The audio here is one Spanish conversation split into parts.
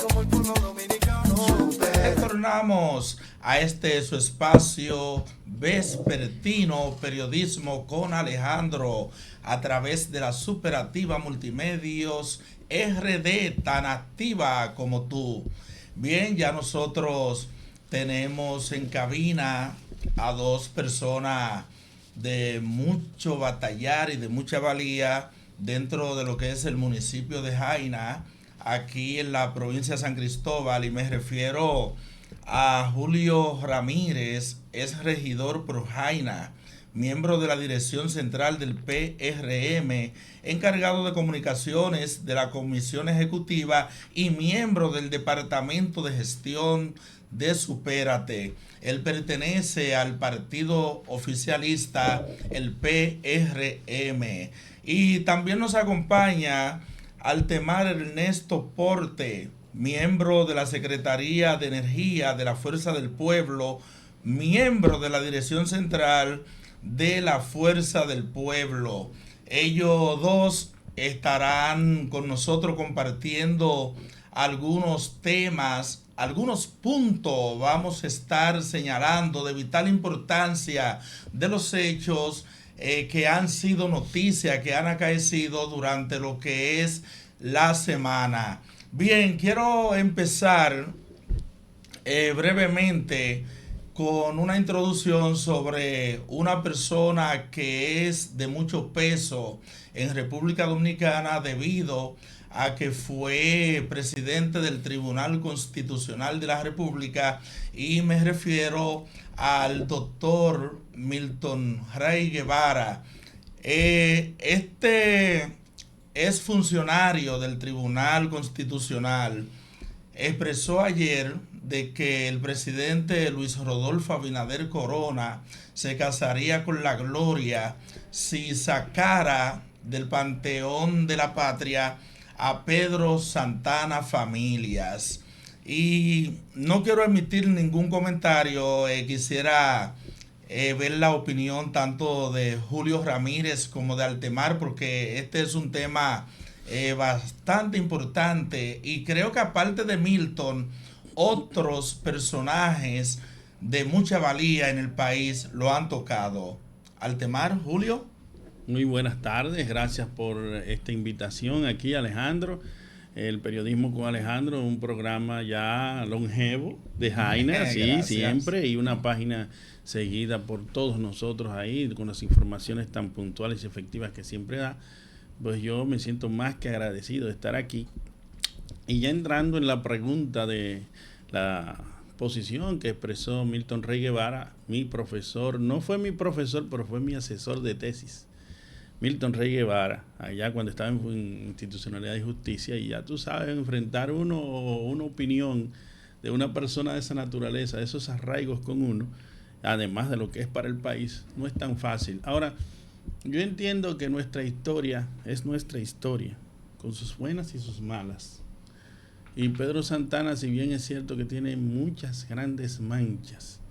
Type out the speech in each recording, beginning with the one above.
como tú. Retornamos a este su espacio vespertino, periodismo con Alejandro, a través de la Superativa Multimedios RD, tan activa como tú. Bien, ya nosotros tenemos en cabina a dos personas de mucho batallar y de mucha valía dentro de lo que es el municipio de Jaina, aquí en la provincia de San Cristóbal, y me refiero a Julio Ramírez, es regidor por Jaina, miembro de la dirección central del PRM, encargado de comunicaciones de la Comisión Ejecutiva y miembro del Departamento de Gestión de Supérate. Él pertenece al partido oficialista, el PRM. Y también nos acompaña Altemar Ernesto Porte, miembro de la Secretaría de Energía de la Fuerza del Pueblo, miembro de la Dirección Central de la Fuerza del Pueblo. Ellos dos estarán con nosotros compartiendo algunos temas, algunos puntos vamos a estar señalando de vital importancia de los hechos que han sido noticia, que han acaecido durante lo que es la semana. Bien, quiero empezar brevemente con una introducción sobre una persona que es de mucho peso en República Dominicana debido a que fue presidente del Tribunal Constitucional de la República, y me refiero al doctor Milton Rey Guevara. Este es funcionario del Tribunal Constitucional. Expresó ayer de que el presidente Luis Rodolfo Abinader Corona se casaría con la gloria si sacara del Panteón de la Patria a Pedro Santana Familias. Y no quiero emitir ningún comentario, quisiera ver la opinión tanto de Julio Ramírez como de Altemar, porque este es un tema bastante importante, y creo que aparte de Milton, otros personajes de mucha valía en el país lo han tocado. Altemar, Julio. Muy buenas tardes, gracias por esta invitación aquí, Alejandro. El Periodismo con Alejandro, un programa ya longevo de Jaina, sí, siempre, y una página seguida por todos nosotros ahí, con las informaciones tan puntuales y efectivas que siempre da. Pues yo me siento más que agradecido de estar aquí. Y ya entrando en la pregunta de la posición que expresó Milton Rey Guevara, mi profesor, no fue mi profesor, pero fue mi asesor de tesis. Milton Rey Guevara, allá cuando estaba en Institucionalidad y Justicia, y ya tú sabes, enfrentar una opinión de una persona de esa naturaleza, de esos arraigos con uno, además de lo que es para el país, no es tan fácil. Ahora, yo entiendo que nuestra historia es nuestra historia, con sus buenas y sus malas. Y Pedro Santana, si bien es cierto que tiene muchas grandes manchas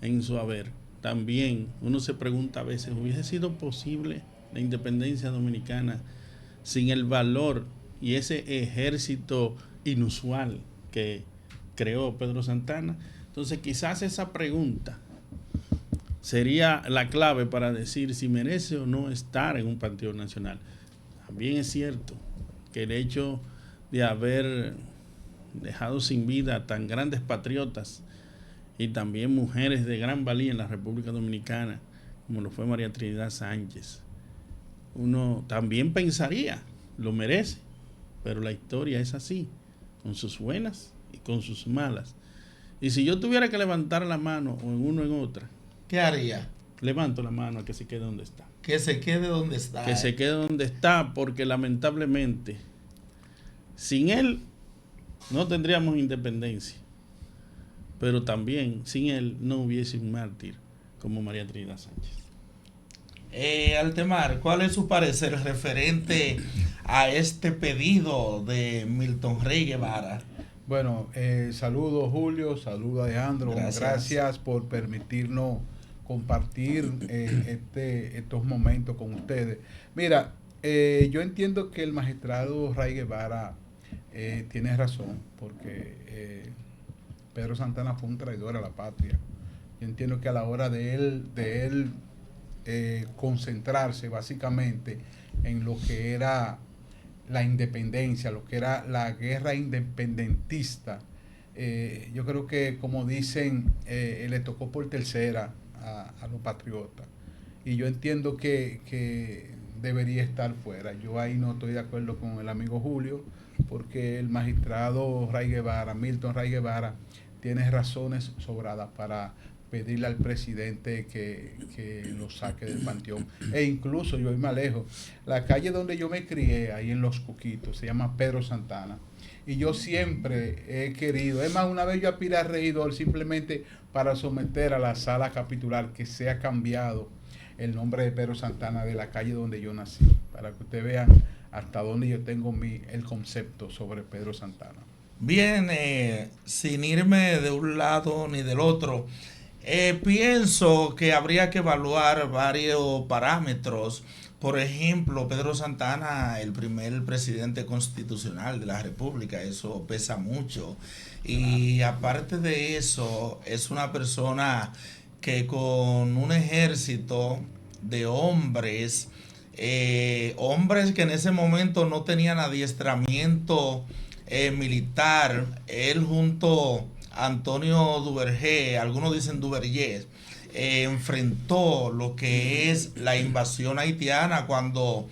en su haber, también uno se pregunta a veces, ¿hubiese sido posible la independencia dominicana sin el valor y ese ejército inusual que creó Pedro Santana? Entonces quizás esa pregunta sería la clave para decir si merece o no estar en un panteón nacional. También es cierto que el hecho de haber dejado sin vida a tan grandes patriotas y también mujeres de gran valía en la República Dominicana, como lo fue María Trinidad Sánchez, uno también pensaría, lo merece, pero la historia es así, con sus buenas y con sus malas. Y si yo tuviera que levantar la mano o en uno o en otra, ¿qué haría? Levanto la mano a que se quede donde está. Que se quede donde está. Que se quede donde está, porque lamentablemente sin él no tendríamos independencia, pero también sin él no hubiese un mártir como María Trinidad Sánchez. Altemar, ¿cuál es su parecer referente a este pedido de Milton Rey Guevara? Bueno, saludos Julio, saludos Alejandro, gracias por permitirnos compartir estos momentos con ustedes. Mira, yo entiendo que el magistrado Ray Guevara tiene razón, porque Pedro Santana fue un traidor a la patria. Yo entiendo que a la hora de él concentrarse básicamente en lo que era la independencia, lo que era la guerra independentista, yo creo que, como dicen, le tocó por tercera a los patriotas. Y yo entiendo que debería estar fuera. Yo ahí no estoy de acuerdo con el amigo Julio, porque el magistrado Ray Guevara, Milton Ray Guevara, tiene razones sobradas para pedirle al presidente que lo saque del panteón. E incluso yo me alejo. La calle donde yo me crié, ahí en Los Coquitos, se llama Pedro Santana. Y yo siempre he querido, es más, una vez yo aspiré a regidor simplemente para someter a la sala capitular que sea cambiado el nombre de Pedro Santana de la calle donde yo nací, para que ustedes vean hasta dónde yo tengo el concepto sobre Pedro Santana. Bien, sin irme de un lado ni del otro, pienso que habría que evaluar varios parámetros. Por ejemplo, Pedro Santana, el primer presidente constitucional de la República, eso pesa mucho. Y aparte de eso, es una persona que con un ejército de hombres, hombres que en ese momento no tenían adiestramiento militar, él junto a Antonio Duvergé, algunos dicen Duvergé, enfrentó lo que es la invasión haitiana cuando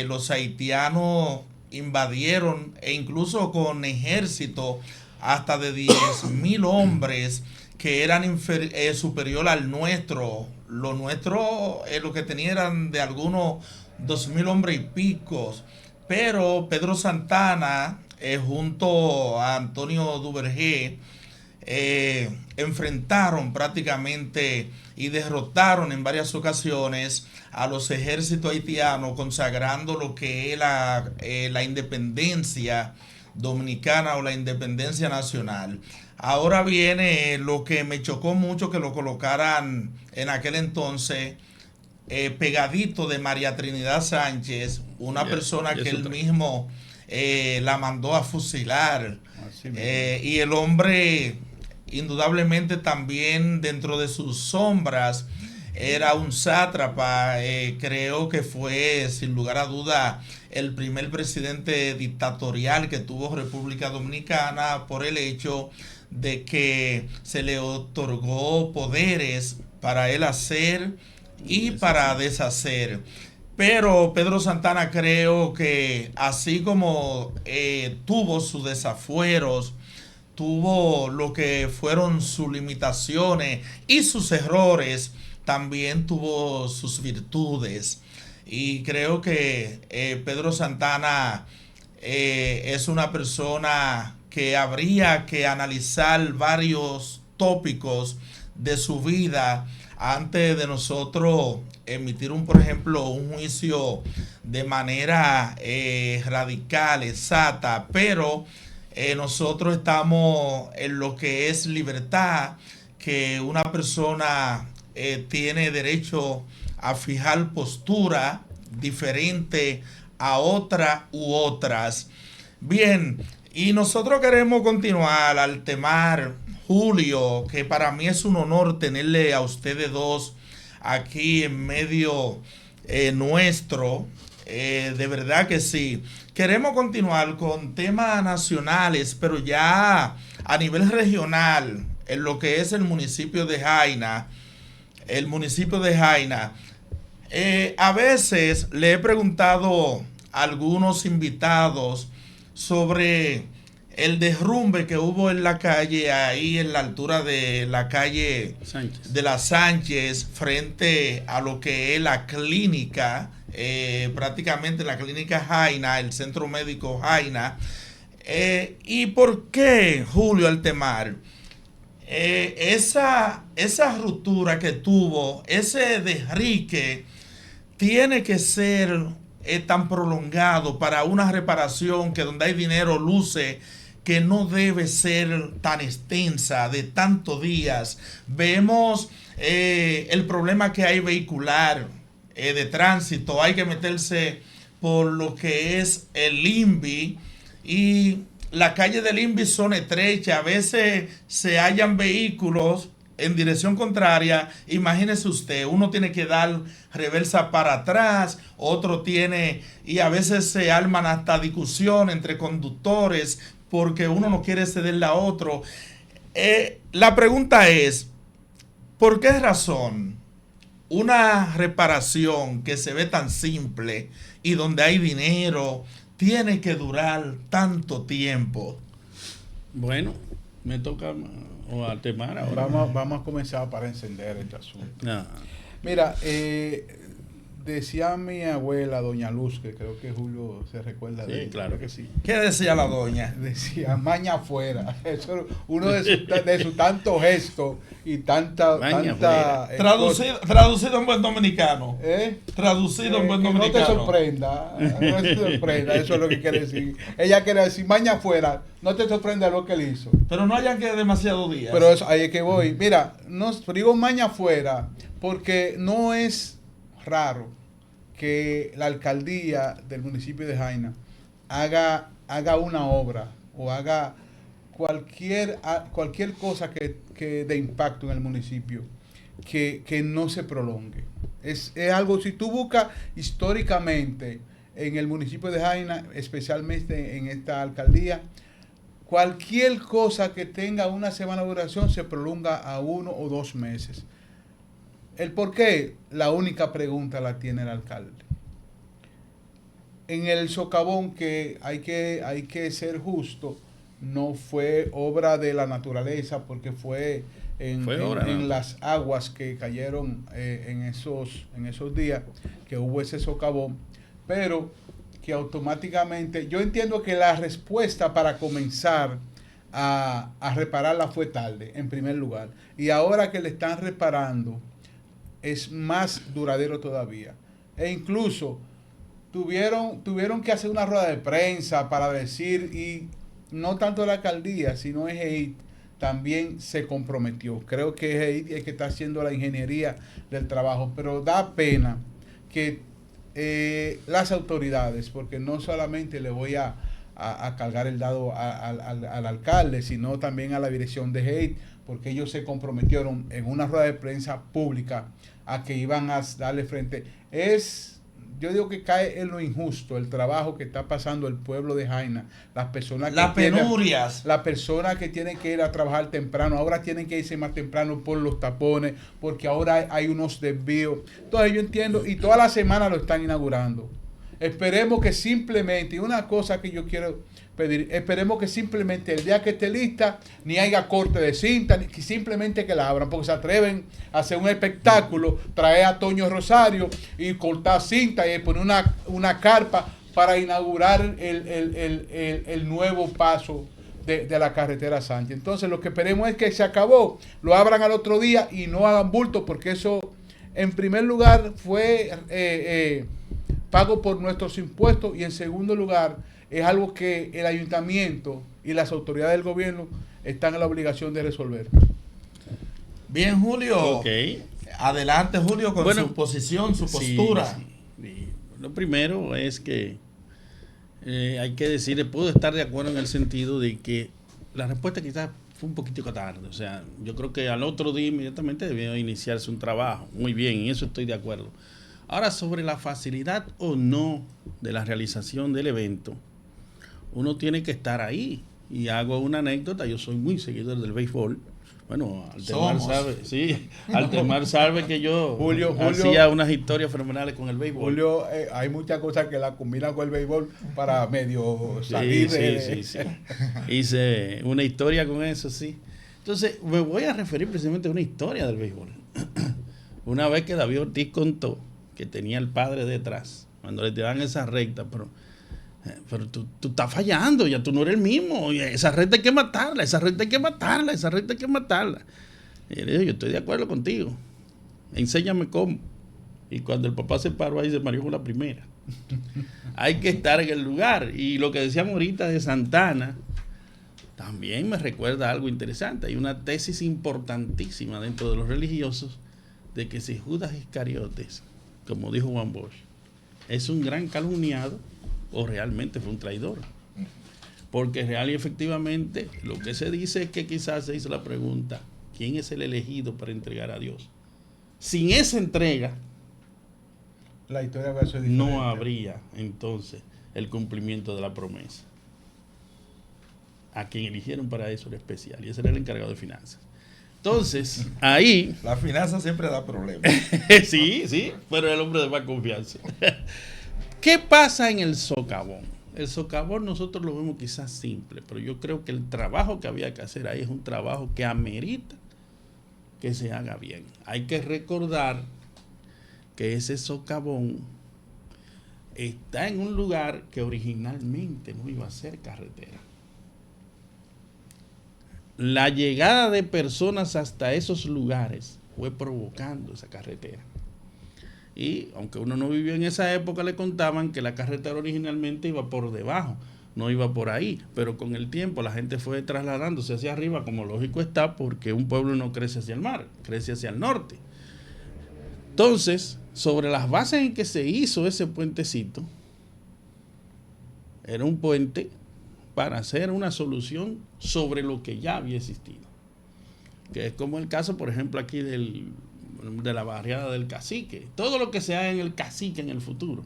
los haitianos invadieron, e incluso con ejército hasta de 10,000 hombres que eran superior al nuestro. Lo nuestro, lo que tenían eran de algunos 2,000 hombres y picos. Pero Pedro Santana, junto a Antonio Duvergé, enfrentaron prácticamente y derrotaron en varias ocasiones a los ejércitos haitianos, consagrando lo que es la independencia dominicana o la independencia nacional. Ahora viene lo que me chocó mucho, que lo colocaran en aquel entonces pegadito de María Trinidad Sánchez, una persona que él mismo la mandó a fusilar. Y el hombre, indudablemente, también dentro de sus sombras era un sátrapa. Creo que fue, sin lugar a duda, el primer presidente dictatorial que tuvo República Dominicana, por el hecho de que se le otorgó poderes para él hacer y para deshacer. Pero Pedro Santana, creo que así como tuvo sus desafueros, tuvo lo que fueron sus limitaciones y sus errores, también tuvo sus virtudes. Y creo que Pedro Santana es una persona que habría que analizar varios tópicos de su vida antes de nosotros emitir por ejemplo, un juicio de manera radical, exacta, pero nosotros estamos en lo que es libertad, que una persona tiene derecho a fijar postura diferente a otra u otras. Bien, y nosotros queremos continuar al temar, Julio, que para mí es un honor tenerle a ustedes dos aquí en medio nuestro. De verdad que sí. Queremos continuar con temas nacionales, pero ya a nivel regional, en lo que es el municipio de Jaina. El municipio de Jaina. A veces le he preguntado a algunos invitados sobre el derrumbe que hubo en la calle, ahí en la altura de la calle Sánchez, de la Sánchez, frente a lo que es la clínica, prácticamente la clínica Jaina, el centro médico Jaina. ¿Y por qué, Julio Altemar? Esa ruptura que tuvo, ese derrique, tiene que ser tan prolongado para una reparación que donde hay dinero luce que no debe ser tan extensa, de tantos días. Vemos el problema que hay vehicular, de tránsito, hay que meterse por lo que es el INVI, y la calle del INVI son estrechas, a veces se hallan vehículos en dirección contraria. Imagínese usted, uno tiene que dar reversa para atrás, otro tiene, y a veces se arman hasta discusión entre conductores porque uno no quiere cederle a otro. La pregunta es, ¿por qué razón una reparación que se ve tan simple y donde hay dinero tiene que durar tanto tiempo? Bueno, me toca o a temar ahora. Vamos a comenzar para encender este asunto. No. Mira, decía mi abuela, doña Luz, que creo que Julio se recuerda de ella. Claro que sí. ¿Qué decía la doña? Decía, maña afuera. Eso era uno de sus tantos gestos y tanta... Traducido en buen dominicano. Traducido en buen dominicano. No te sorprenda. No te sorprenda. Eso es lo que quiere decir. Ella quiere decir, maña afuera. No te sorprenda lo que él hizo. Pero no hayan que demasiados días. Pero eso, ahí es que voy. Mira, no digo maña afuera porque no es raro que la alcaldía del municipio de Jaina haga una obra o haga cualquier cosa que de impacto en el municipio que no se prolongue. Es algo, si tú buscas históricamente en el municipio de Jaina, especialmente en esta alcaldía, cualquier cosa que tenga una semana de duración se prolonga a 1 o 2 meses. ¿El por qué? La única pregunta la tiene el alcalde. En el socavón, que hay que ser justo, no fue obra de la naturaleza, porque fue en las aguas que cayeron en esos días que hubo ese socavón, pero que automáticamente, yo entiendo que la respuesta para comenzar a repararla fue tarde, en primer lugar, y ahora que le están reparando es más duradero todavía, e incluso tuvieron que hacer una rueda de prensa para decir, y no tanto la alcaldía, sino EGEIT también se comprometió. Creo que EGEIT es que está haciendo la ingeniería del trabajo, pero da pena que las autoridades, porque no solamente le voy a cargar el dado al alcalde, sino también a la dirección de EGEIT, porque ellos se comprometieron en una rueda de prensa pública a que iban a darle frente. Yo digo que cae en lo injusto el trabajo que está pasando el pueblo de Jaina, las personas penurias, las personas que tienen que ir a trabajar temprano, ahora tienen que irse más temprano por los tapones, porque ahora hay unos desvíos. Entonces yo entiendo, y toda la semana lo están inaugurando. Esperemos que simplemente, y una cosa que yo quiero pedir, esperemos que simplemente el día que esté lista, ni haya corte de cinta, ni que simplemente que la abran, porque se atreven a hacer un espectáculo, traer a Toño Rosario y cortar cinta y poner una carpa para inaugurar el nuevo paso de la carretera Sánchez. Entonces lo que esperemos es que se acabó, lo abran al otro día y no hagan bulto, porque eso en primer lugar fue pago por nuestros impuestos, y en segundo lugar es algo que el ayuntamiento y las autoridades del gobierno están en la obligación de resolver. Bien, Julio. Okay. Adelante, Julio, con su posición, su postura. Sí. Lo primero es que hay que decir, puedo estar de acuerdo en el sentido de que la respuesta quizás fue un poquitico tarde. O sea, yo creo que al otro día inmediatamente debió iniciarse un trabajo. Muy bien, en eso estoy de acuerdo. Ahora, sobre la facilidad o no de la realización del evento, uno tiene que estar ahí. Y hago una anécdota, yo soy muy seguidor del béisbol. Bueno, Altemar sabe que yo Julio hacía unas historias fenomenales con el béisbol. Julio, hay muchas cosas que la combinan con el béisbol para medio salir sí. Hice una historia con eso, sí. Entonces, me voy a referir precisamente a una historia del béisbol. Una vez que David Ortiz contó que tenía el padre detrás, cuando le dan esa recta, pero tú estás fallando, ya tú no eres el mismo, esa recta hay que matarla. Y le dijo, yo estoy de acuerdo contigo, enséñame cómo. Y cuando el papá se paró ahí, se mareó con la primera. Hay que estar en el lugar. Y lo que decíamos ahorita de Santana, también me recuerda algo interesante. Hay una tesis importantísima dentro de los religiosos de que si Judas Iscariotes, como dijo Juan Bosch, es un gran calumniado o realmente fue un traidor. Porque real y efectivamente lo que se dice es que quizás se hizo la pregunta, ¿quién es el elegido para entregar a Dios? Sin esa entrega, la historia va a ser diferente. No habría entonces el cumplimiento de la promesa. A quien eligieron para eso era especial, y ese era el encargado de finanzas. Entonces, ahí... La finanza siempre da problemas. Sí, pero el hombre de más confianza. ¿Qué pasa en el socavón? El socavón nosotros lo vemos quizás simple, pero yo creo que el trabajo que había que hacer ahí es un trabajo que amerita que se haga bien. Hay que recordar que ese socavón está en un lugar que originalmente no iba a ser carretera. La llegada de personas hasta esos lugares fue provocando esa carretera. Y aunque uno no vivió en esa época, le contaban que la carretera originalmente iba por debajo, no iba por ahí. Pero con el tiempo la gente fue trasladándose hacia arriba, como lógico está, porque un pueblo no crece hacia el mar, crece hacia el norte. Entonces, sobre las bases en que se hizo ese puentecito, era un puente para hacer una solución sobre lo que ya había existido. Que es como el caso, por ejemplo, aquí de la barriada del Cacique. Todo lo que se haga en el Cacique en el futuro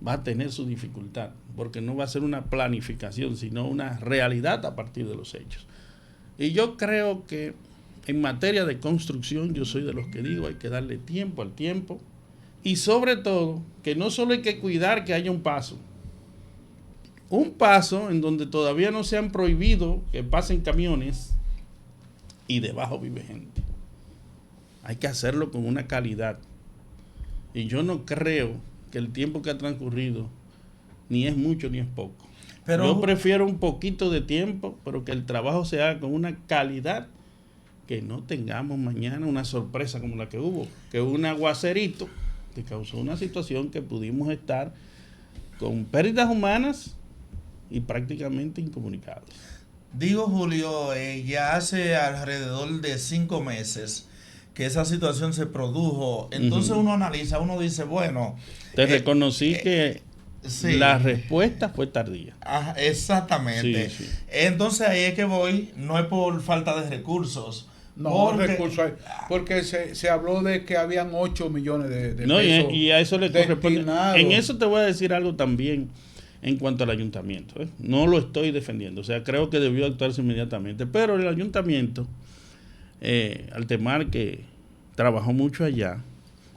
va a tener su dificultad, porque no va a ser una planificación, sino una realidad a partir de los hechos. Y yo creo que en materia de construcción, yo soy de los que digo, hay que darle tiempo al tiempo, y sobre todo, que no solo hay que cuidar que haya un paso en donde todavía no se han prohibido que pasen camiones y debajo vive gente. Hay que hacerlo con una calidad. Y yo no creo que el tiempo que ha transcurrido ni es mucho ni es poco. Pero yo prefiero un poquito de tiempo, pero que el trabajo se haga con una calidad, que no tengamos mañana una sorpresa como la que hubo, que un aguacerito que causó una situación que pudimos estar con pérdidas humanas y prácticamente incomunicados. Digo, Julio, ya hace alrededor de 5 meses que esa situación se produjo. Entonces uno analiza, uno dice, bueno... Te reconocí que sí, la respuesta fue tardía. Ajá, exactamente. Sí. Entonces ahí es que voy, no es por falta de recursos. No, recursos, porque se habló de que habían 8 millones de pesos. Y a eso le corresponde. En eso te voy a decir algo también. En cuanto al ayuntamiento, no lo estoy defendiendo, o sea, creo que debió actuarse inmediatamente, pero el ayuntamiento, Altemar, que trabajó mucho allá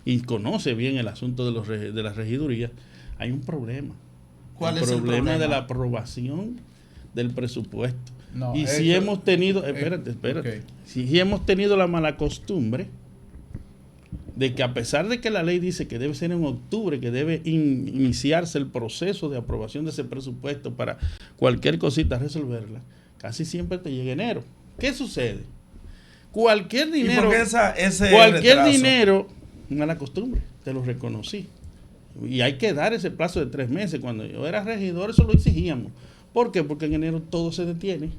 y conoce bien el asunto de las regidurías, hay un problema. ¿Cuál es el problema? De la aprobación del presupuesto. No, y si hemos tenido, espérate, okay, si hemos tenido la mala costumbre de que, a pesar de que la ley dice que debe ser en octubre, que debe iniciarse el proceso de aprobación de ese presupuesto para cualquier cosita resolverla, casi siempre te llega enero. ¿Qué sucede? Cualquier dinero, mala costumbre, te lo reconocí. Y hay que dar ese plazo de 3 meses. Cuando yo era regidor, eso lo exigíamos. ¿Por qué? Porque en enero todo se detiene.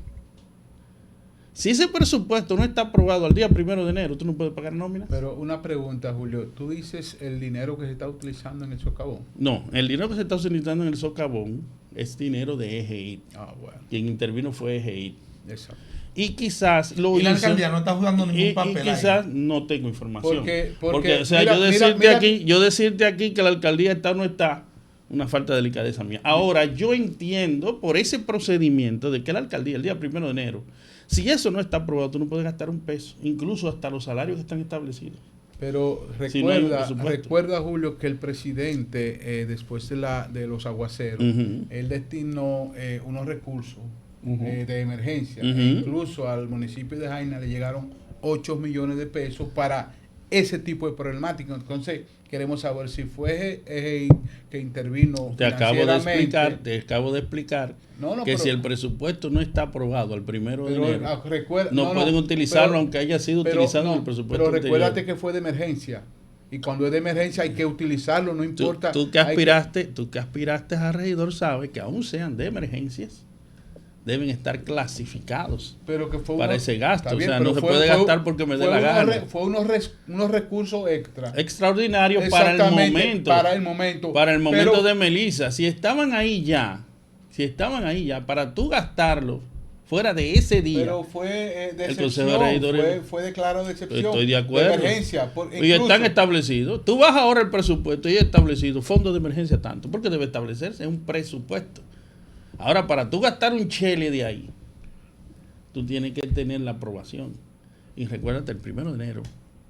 Si ese presupuesto no está aprobado al día 1 de enero, tú no puedes pagar nómina. Pero una pregunta, Julio. ¿Tú dices el dinero que se está utilizando en el socavón? No, el dinero que se está utilizando en el socavón es dinero de EGI. Bueno. Quien intervino fue EGI. Exacto. Y quizás lo hizo. Y la alcaldía no está jugando ningún papel. Y quizás ahí no tengo información. Porque o sea, mira, yo decirte aquí que la alcaldía está o no está, una falta de delicadeza mía. Ahora, yo entiendo por ese procedimiento de que la alcaldía el día 1 de enero, si eso no está aprobado, tú no puedes gastar un peso, incluso hasta los salarios que están establecidos. Pero recuerda, Julio, que el presidente, después de los aguaceros, él destinó unos recursos de emergencia. Incluso al municipio de Jaina le llegaron 8 millones de pesos para ese tipo de problemática. Entonces, queremos saber si fue que intervino financieramente. Te acabo de explicar que si el presupuesto no está aprobado al 1 de enero, no pueden utilizarlo, aunque haya sido utilizado en el presupuesto anterior. Pero recuérdate que fue de emergencia. Y cuando es de emergencia hay que utilizarlo, no importa. Tú que aspiraste a regidor sabes que aún sean de emergencias, deben estar clasificados pero que fue para ese gasto. Bien, o sea, no se puede gastar porque me dé la gana. Fue unos recursos extraordinarios para el momento. Para el momento pero, de Melissa. Si estaban ahí ya, para tú gastarlo fuera de ese día. Pero fue de el Consejo de Regidores fue declarado de excepción. Estoy de acuerdo. De emergencia. Y están establecidos. Tú vas ahora el presupuesto y es establecido fondo de emergencia tanto. Porque debe establecerse un presupuesto. Ahora, para tú gastar un chele de ahí, tú tienes que tener la aprobación. Y recuérdate, el 1 de enero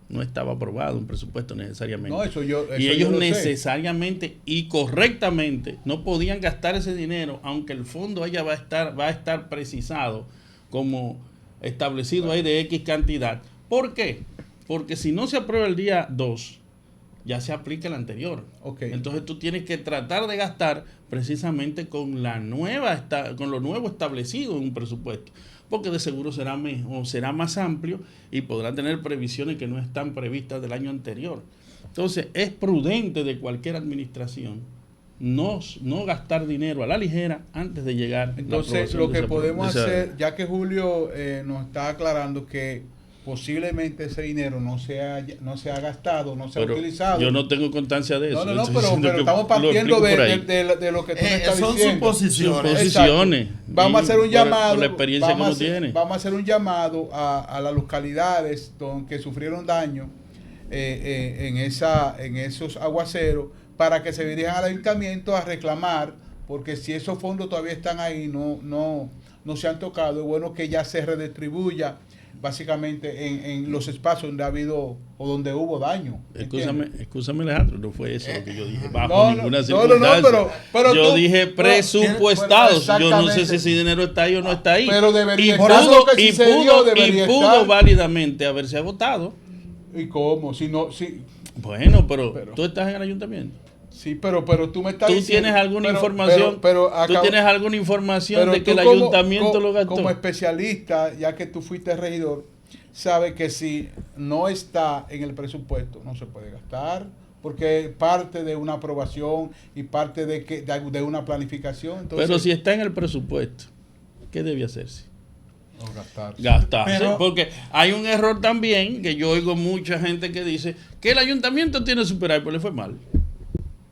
no estaba aprobado un presupuesto necesariamente. No, y ellos necesariamente y correctamente no podían gastar ese dinero, aunque el fondo allá va a estar precisado como establecido ahí de X cantidad. ¿Por qué? Porque si no se aprueba el día 2, ya se aplica el anterior. Okay. Entonces tú tienes que tratar de gastar precisamente con lo nuevo establecido en un presupuesto, porque de seguro será más amplio y podrá tener previsiones que no están previstas del año anterior. Entonces es prudente de cualquier administración no gastar dinero a la ligera antes de llegar. Entonces lo que podemos hacer, ya que Julio nos está aclarando que posiblemente ese dinero no se ha gastado, no se ha utilizado. Yo no tengo constancia de eso. No, pero estamos partiendo de lo que tú me estás son diciendo. Suposiciones. Vamos a hacer un llamado. Por la experiencia que uno tiene. Vamos a hacer un llamado a las localidades que sufrieron daño en esos aguaceros para que se dirijan al ayuntamiento a reclamar, porque si esos fondos todavía están ahí, no se han tocado, es bueno que ya se redistribuya básicamente en los espacios donde ha habido o donde hubo daño. Escúchame Alejandro, no fue eso lo que yo dije, bajo ninguna circunstancia. Pero yo dije presupuestados. Yo no sé si ese dinero está ahí o no está ahí. Pero debería y pudo válidamente haberse agotado. ¿Y cómo? Bueno, pero tú estás en el ayuntamiento. Sí, pero tú me estás diciendo... ¿Tú tienes alguna información? ¿Tú tienes alguna información de que el ayuntamiento lo gastó? Como especialista, ya que tú fuiste regidor, sabe que si no está en el presupuesto, no se puede gastar, porque parte de una aprobación y parte de una planificación. Entonces, pero si está en el presupuesto, ¿qué debe hacerse? Gastarse. Pero, porque hay un error también, que yo oigo mucha gente que dice que el ayuntamiento tiene superávit, pero le fue mal.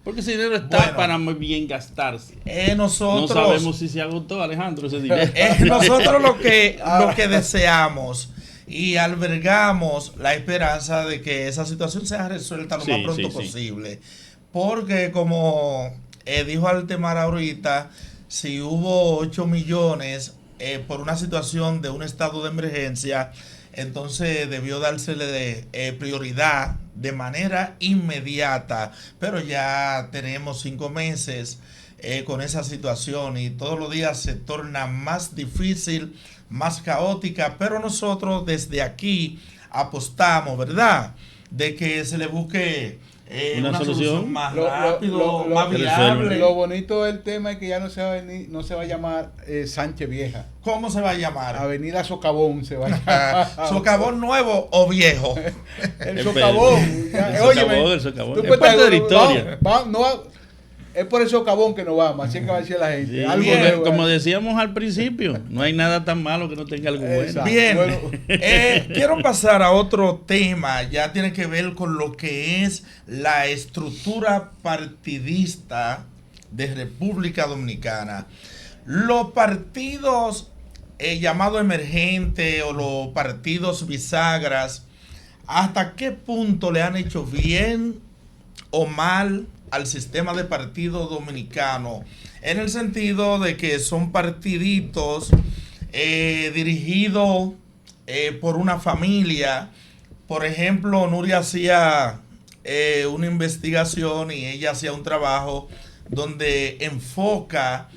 Porque ese dinero está para muy bien gastarse. Nosotros no sabemos si se agotó, Alejandro, ese dinero. Nosotros lo que deseamos y albergamos la esperanza de que esa situación sea resuelta lo más pronto posible. Porque como dijo Altemar ahorita, si hubo 8 millones por una situación de un estado de emergencia, entonces debió dársele prioridad de manera inmediata, pero ya tenemos 5 meses con esa situación y todos los días se torna más difícil, más caótica, pero nosotros desde aquí apostamos, ¿verdad?, de que se le busque una solución más rápido, más viable. Lo bonito del tema es que ya no se va a llamar Sánchez Vieja. ¿Cómo se va a llamar? Avenida Socavón se va a llamar. ¿Socavón nuevo o viejo? El Socavón. El Socavón. Es parte de la historia. Es por el Socavón que nos vamos, así que va a decir la gente. Sí, como decíamos al principio, no hay nada tan malo que no tenga algo bueno. Bien, quiero pasar a otro tema, ya tiene que ver con lo que es la estructura partidista de República Dominicana. Los partidos llamados emergentes o los partidos bisagras, ¿hasta qué punto le han hecho bien o mal al sistema de partido dominicano? En el sentido de que son partiditos dirigidos por una familia. Por ejemplo, Nuria hacía una investigación y ella hacía un trabajo donde enfoca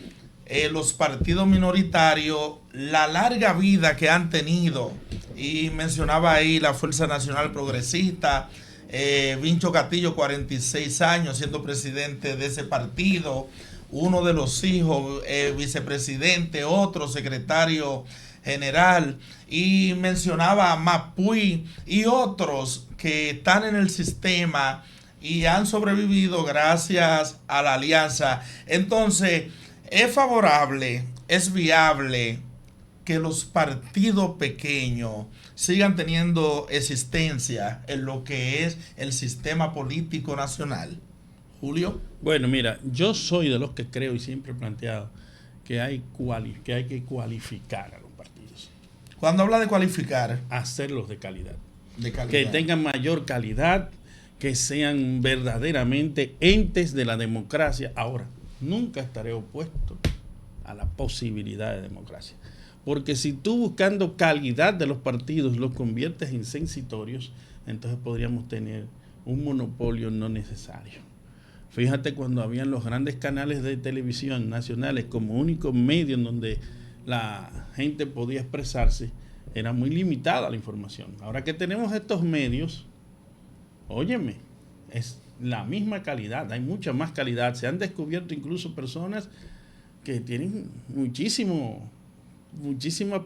los partidos minoritarios, la larga vida que han tenido, y mencionaba ahí la Fuerza Nacional Progresista, Vincho Castillo, 46 años siendo presidente de ese partido, uno de los hijos vicepresidente, otro secretario general, y mencionaba a Mapuí y otros que están en el sistema y han sobrevivido gracias a la alianza. Entonces, es favorable es viable que los partidos pequeños sigan teniendo existencia en lo que es el sistema político nacional? Julio. Bueno, mira, yo soy de los que creo y siempre he planteado que hay que cualificar a los partidos. Cuando habla de cualificar, hacerlos de calidad. calidad. Que tengan mayor calidad, que sean verdaderamente entes de la democracia. Ahora, nunca estaré opuesto a la posibilidad de democracia. Porque si tú buscando calidad de los partidos los conviertes en censitorios, entonces podríamos tener un monopolio no necesario. Fíjate cuando habían los grandes canales de televisión nacionales como único medio en donde la gente podía expresarse, era muy limitada la información. Ahora que tenemos estos medios, óyeme, es la misma calidad, hay mucha más calidad. Se han descubierto incluso personas que tienen muchísima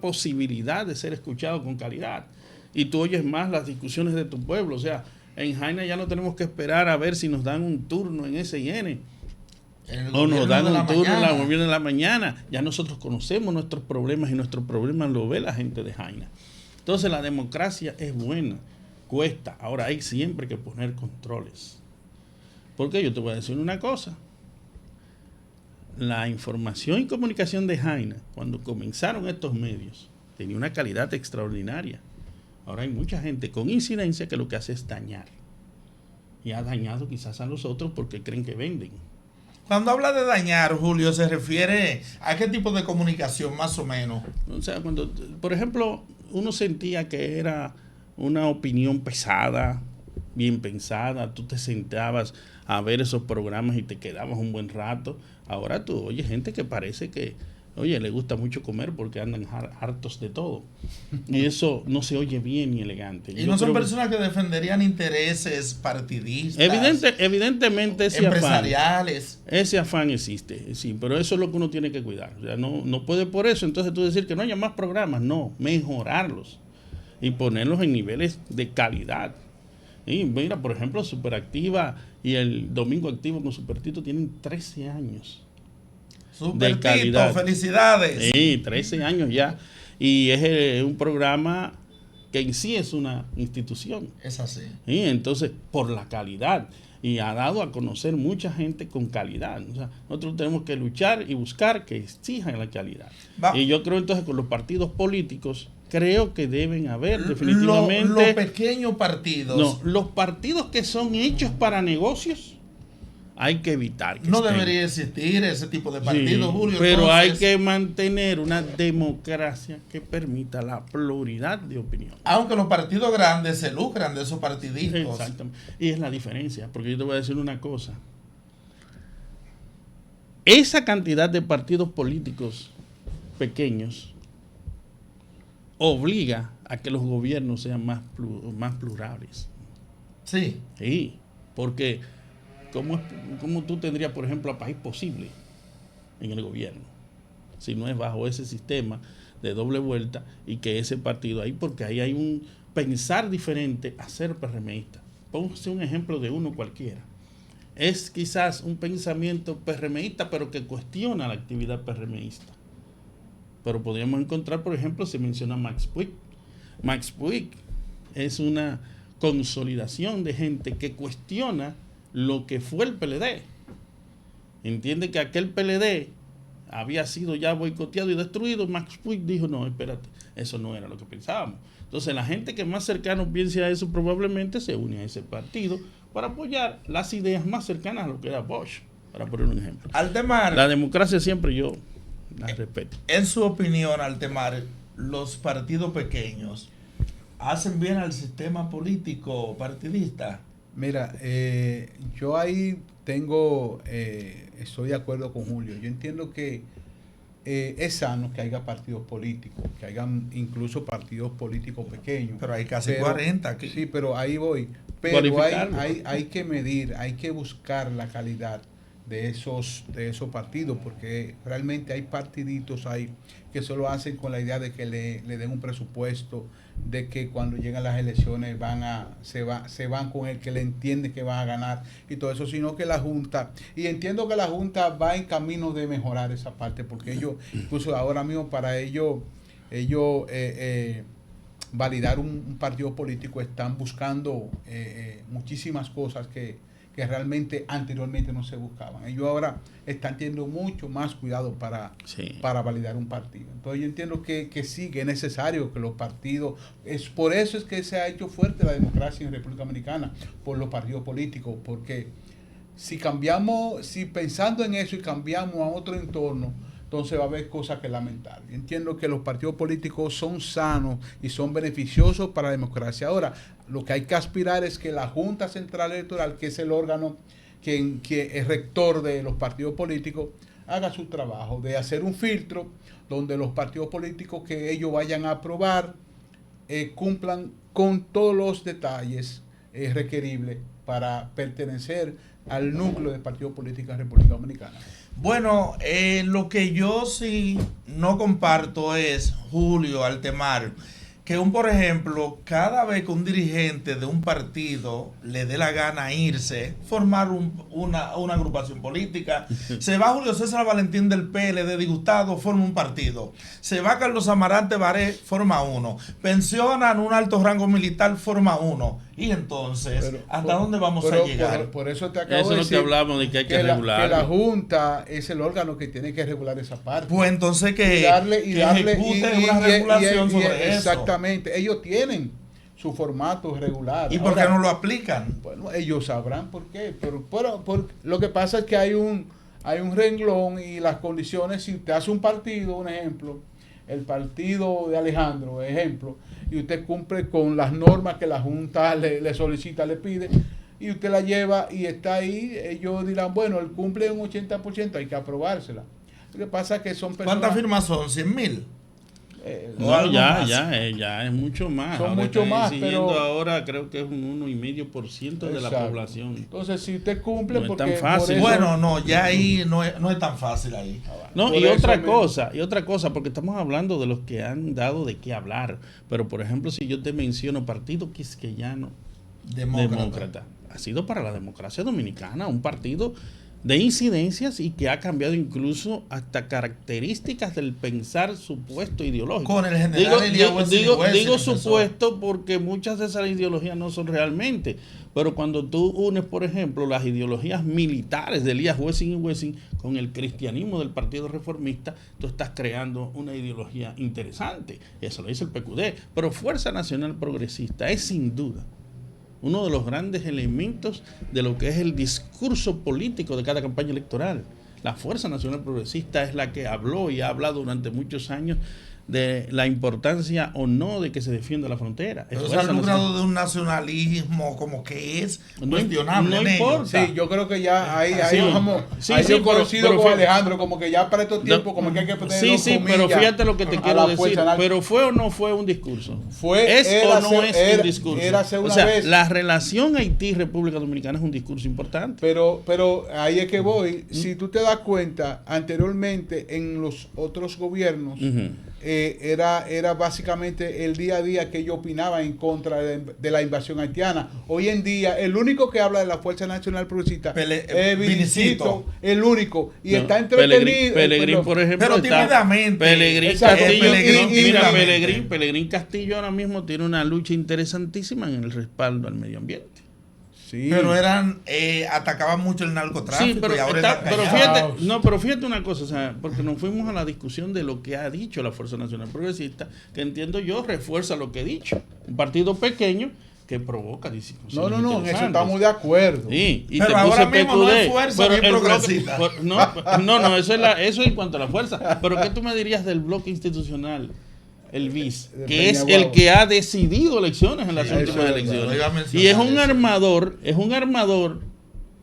posibilidad de ser escuchados con calidad. Y tú oyes más las discusiones de tu pueblo. O sea, en Jaina ya no tenemos que esperar a ver si nos dan un turno en SIN. O nos dan un turno en la gobierno de la mañana. Ya nosotros conocemos nuestros problemas y nuestros problemas lo ve la gente de Jaina. Entonces la democracia es buena, cuesta. Ahora hay siempre que poner controles. Porque yo te voy a decir una cosa. La información y comunicación de Jaina, cuando comenzaron estos medios, tenía una calidad extraordinaria. Ahora hay mucha gente con incidencia que lo que hace es dañar. Y ha dañado quizás a los otros porque creen que venden. Cuando habla de dañar, Julio, ¿se refiere a qué tipo de comunicación más o menos? O sea, cuando, por ejemplo, uno sentía que era una opinión pesada, bien pensada, tú te sentabas a ver esos programas y te quedabas un buen rato. Ahora tú oyes gente que parece que, oye, le gusta mucho comer porque andan hartos de todo. Y eso no se oye bien ni elegante. Y no son personas que defenderían intereses partidistas. Evidentemente empresariales. Ese afán existe, sí, pero eso es lo que uno tiene que cuidar. O sea, no puede por eso entonces tú decir que no haya más programas, no, mejorarlos y ponerlos en niveles de calidad. Y mira, por ejemplo, Superactiva y el Domingo Activo con Supertito tienen 13 años. Supertito, felicidades. Sí, 13 años ya. Y es un programa que en sí es una institución. Es así. Y entonces, por la calidad. Y ha dado a conocer mucha gente con calidad. O sea, nosotros tenemos que luchar y buscar que exijan la calidad. Y yo creo entonces con los partidos políticos, creo que deben haber definitivamente... Los pequeños partidos. No, los partidos que son hechos para negocios, hay que evitar que no debería existir ese tipo de partidos, sí, Julio. Pero entonces, hay que mantener una democracia que permita la pluralidad de opinión. Aunque los partidos grandes se lucran de esos partidistas. Exactamente. Y es la diferencia, porque yo te voy a decir una cosa. Esa cantidad de partidos políticos pequeños obliga a que los gobiernos sean más plurales. Sí. Sí, porque ¿cómo tú tendrías, por ejemplo, a país posible en el gobierno? Si no es bajo ese sistema de doble vuelta y que ese partido ahí, porque ahí hay un pensar diferente a ser PRMista. Póngase un ejemplo de uno cualquiera. Es quizás un pensamiento PRMista, pero que cuestiona la actividad PRMista. Pero podríamos encontrar, por ejemplo, se menciona Max Puig. Max Puig es una consolidación de gente que cuestiona lo que fue el PLD. Entiende que aquel PLD había sido ya boicoteado y destruido. Max Puig dijo, no, espérate, eso no era lo que pensábamos. Entonces la gente que más cercano piense a eso probablemente se une a ese partido para apoyar las ideas más cercanas a lo que era Bosch, para poner un ejemplo. Altemar, la democracia siempre yo la respeto. En su opinión, Altemar, los partidos pequeños hacen bien al sistema político partidista. Mira, yo ahí estoy de acuerdo con Julio. Yo entiendo que es sano que haya partidos políticos, que hayan incluso partidos políticos pequeños. Pero hay casi 40 aquí. Sí, pero ahí voy. Pero hay que medir, hay que buscar la calidad esos partidos, porque realmente hay partiditos ahí que solo hacen con la idea de que le den un presupuesto, de que cuando llegan las elecciones se van con el que le entiende que van a ganar y todo eso, sino que la Junta, y entiendo que la Junta va en camino de mejorar esa parte, porque ellos, incluso ahora mismo para ellos validar un partido político están buscando muchísimas cosas que realmente anteriormente no se buscaban. Ellos ahora están teniendo mucho más cuidado para validar un partido. Entonces yo entiendo que sí, que es necesario que los partidos, por eso es que se ha hecho fuerte la democracia en República Dominicana, por los partidos políticos, porque si pensando en eso y cambiamos a otro entorno, entonces va a haber cosas que lamentar. Yo entiendo que los partidos políticos son sanos y son beneficiosos para la democracia. Ahora, lo que hay que aspirar es que la Junta Central Electoral, que es el órgano que es rector de los partidos políticos, haga su trabajo de hacer un filtro donde los partidos políticos que ellos vayan a aprobar cumplan con todos los detalles requeribles para pertenecer al núcleo de partidos políticos en República Dominicana. Bueno, lo que yo sí no comparto es, Julio Altemar, que por ejemplo, cada vez que un dirigente de un partido le dé la gana irse, formar una agrupación política, se va Julio César Valentín del PLD disgustado, forma un partido, se va Carlos Amarante Baré, forma uno, pensionan un alto rango militar, forma uno, y entonces, ¿hasta dónde vamos a llegar? Por eso te acabo de decir, eso es lo que hablamos de que hay que regular. Que la Junta es el órgano que tiene que regular esa parte. Pues entonces que ejecuten una regulación sobre eso. Exactamente, ellos tienen su formato regular. ¿Y por qué no lo aplican? Bueno, ellos sabrán por qué. Pero lo que pasa es que hay un renglón y las condiciones. Si usted hace un partido, un ejemplo, el partido de Alejandro, ejemplo, y usted cumple con las normas que la Junta le solicita, le pide, y usted la lleva y está ahí, ellos dirán, bueno, él cumple un 80%, hay que aprobársela. Lo que pasa es que son personas... ¿Cuántas firmas son? ¿100,000? No, ya es mucho más. Son ahora mucho más, pero ahora creo que es un 1,5% de la población. Entonces, si usted cumple, no porque es tan fácil. Eso, bueno, no, ya ahí no es tan fácil ahí. No, y otra cosa, porque estamos hablando de los que han dado de qué hablar. Pero, por ejemplo, si yo te menciono Partido Quisqueyano Demócrata, ha sido para la democracia dominicana un partido de incidencias y que ha cambiado incluso hasta características del pensar supuesto ideológico. Con el general digo supuesto porque muchas de esas ideologías no son realmente, pero cuando tú unes, por ejemplo, las ideologías militares de Elías Wessing y Wessing con el cristianismo del Partido Reformista, tú estás creando una ideología interesante. Eso lo dice el PQD. Pero Fuerza Nacional Progresista es sin duda uno de los grandes elementos de lo que es el discurso político de cada campaña electoral. La Fuerza Nacional Progresista es la que habló y ha hablado durante muchos años de la importancia o no de que se defienda la frontera. Pero se ha logrado de un nacionalismo como que es cuestionable. No importa. Sí, yo creo que ya ahí vamos. Yo conocido con Alejandro, como que ya para estos tiempos, como que hay que poner pero fíjate lo que te quiero decir. Pero ¿fue o no fue un discurso? ¿Es o no es un discurso? O sea, la relación Haití-República Dominicana es un discurso importante. Pero ahí es que voy. Si tú te das cuenta, anteriormente en los otros gobiernos, era básicamente el día a día que ellos opinaban en contra de la invasión haitiana. Hoy en día, el único que habla de la Fuerza Nacional Progresista es Vinicito, el único. Y está entretenido. Pelegrín, por ejemplo. Pero tímidamente. Pelegrín Castillo ahora mismo tiene una lucha interesantísima en el respaldo al medio ambiente. Sí. Pero atacaban mucho el narcotráfico. Sí, pero, y ahora pero fíjate una cosa, o sea, porque nos fuimos a la discusión de lo que ha dicho la Fuerza Nacional Progresista, que entiendo yo refuerza lo que he dicho. Un partido pequeño que provoca discusiones. No, en eso estamos de acuerdo. Sí, y pero ahora mismo no es fuerza ni progresista. Eso en cuanto a la fuerza. Pero ¿qué tú me dirías del bloque institucional? El BIS, que es el que ha decidido elecciones en las últimas elecciones. Y es un armador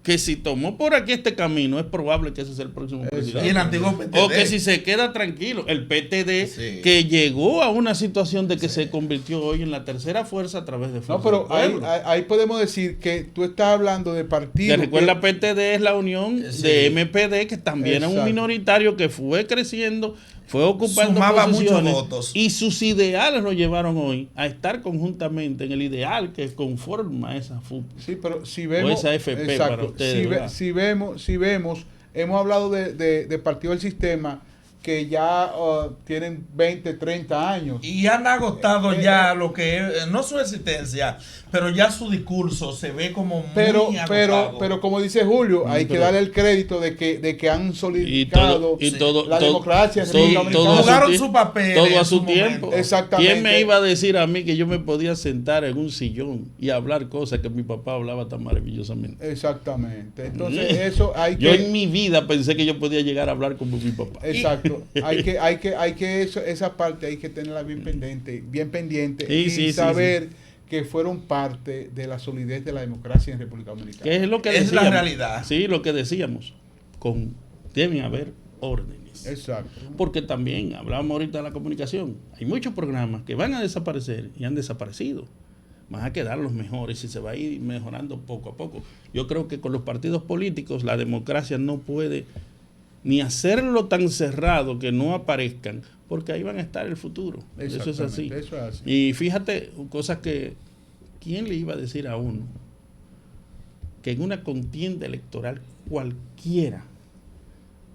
que si tomó por aquí este camino, es probable que ese sea el próximo presidente. Y el antiguo PTD. O que si se queda tranquilo, el PTD, Sí. que llegó a una situación de que se convirtió hoy en la tercera fuerza a través de Fuerza No, pero del Pueblo. ahí podemos decir que tú estás hablando de partidos. Que recuerda, PTD es la unión Sí. de MPD, que también es un Exacto. minoritario que fue creciendo, fue ocupando Sumaba muchos posiciones, votos. y sus ideales lo llevaron hoy a estar conjuntamente en el ideal que conforma esa FUP. Sí, pero si vemos. O esa FP para ustedes, ¿verdad? si vemos, hemos hablado de partidos del sistema que ya tienen 20, 30 años. Y han agotado ya lo que es, no su existencia, pero ya su discurso se ve como muy agotado. Pero como dice Julio, hay que darle el crédito de que han solidificado la democracia en República Dominicana. Jugaron su papel todo en a su su tiempo. momento. Exactamente. ¿Quién me iba a decir a mí que yo me podía sentar en un sillón y hablar cosas que mi papá hablaba tan maravillosamente? Exactamente. Entonces, eso hay que. Yo en mi vida pensé que yo podía llegar a hablar como mi papá. Exacto. Esa parte hay que tenerla bien pendiente Sí, y saber que fueron parte de la solidez de la democracia en República Dominicana. ¿Qué es lo que Es decíamos? la realidad. Sí, lo que decíamos. Deben haber órdenes. Exacto. Porque también hablábamos ahorita de la comunicación. Hay muchos programas que van a desaparecer y han desaparecido. Van a quedar los mejores y se va a ir mejorando poco a poco. Yo creo que con los partidos políticos la democracia no puede ni hacerlo tan cerrado que no aparezcan, porque ahí van a estar el futuro. Eso es así. Eso es así. Y fíjate, cosas que, ¿quién le iba a decir a uno que en una contienda electoral cualquiera,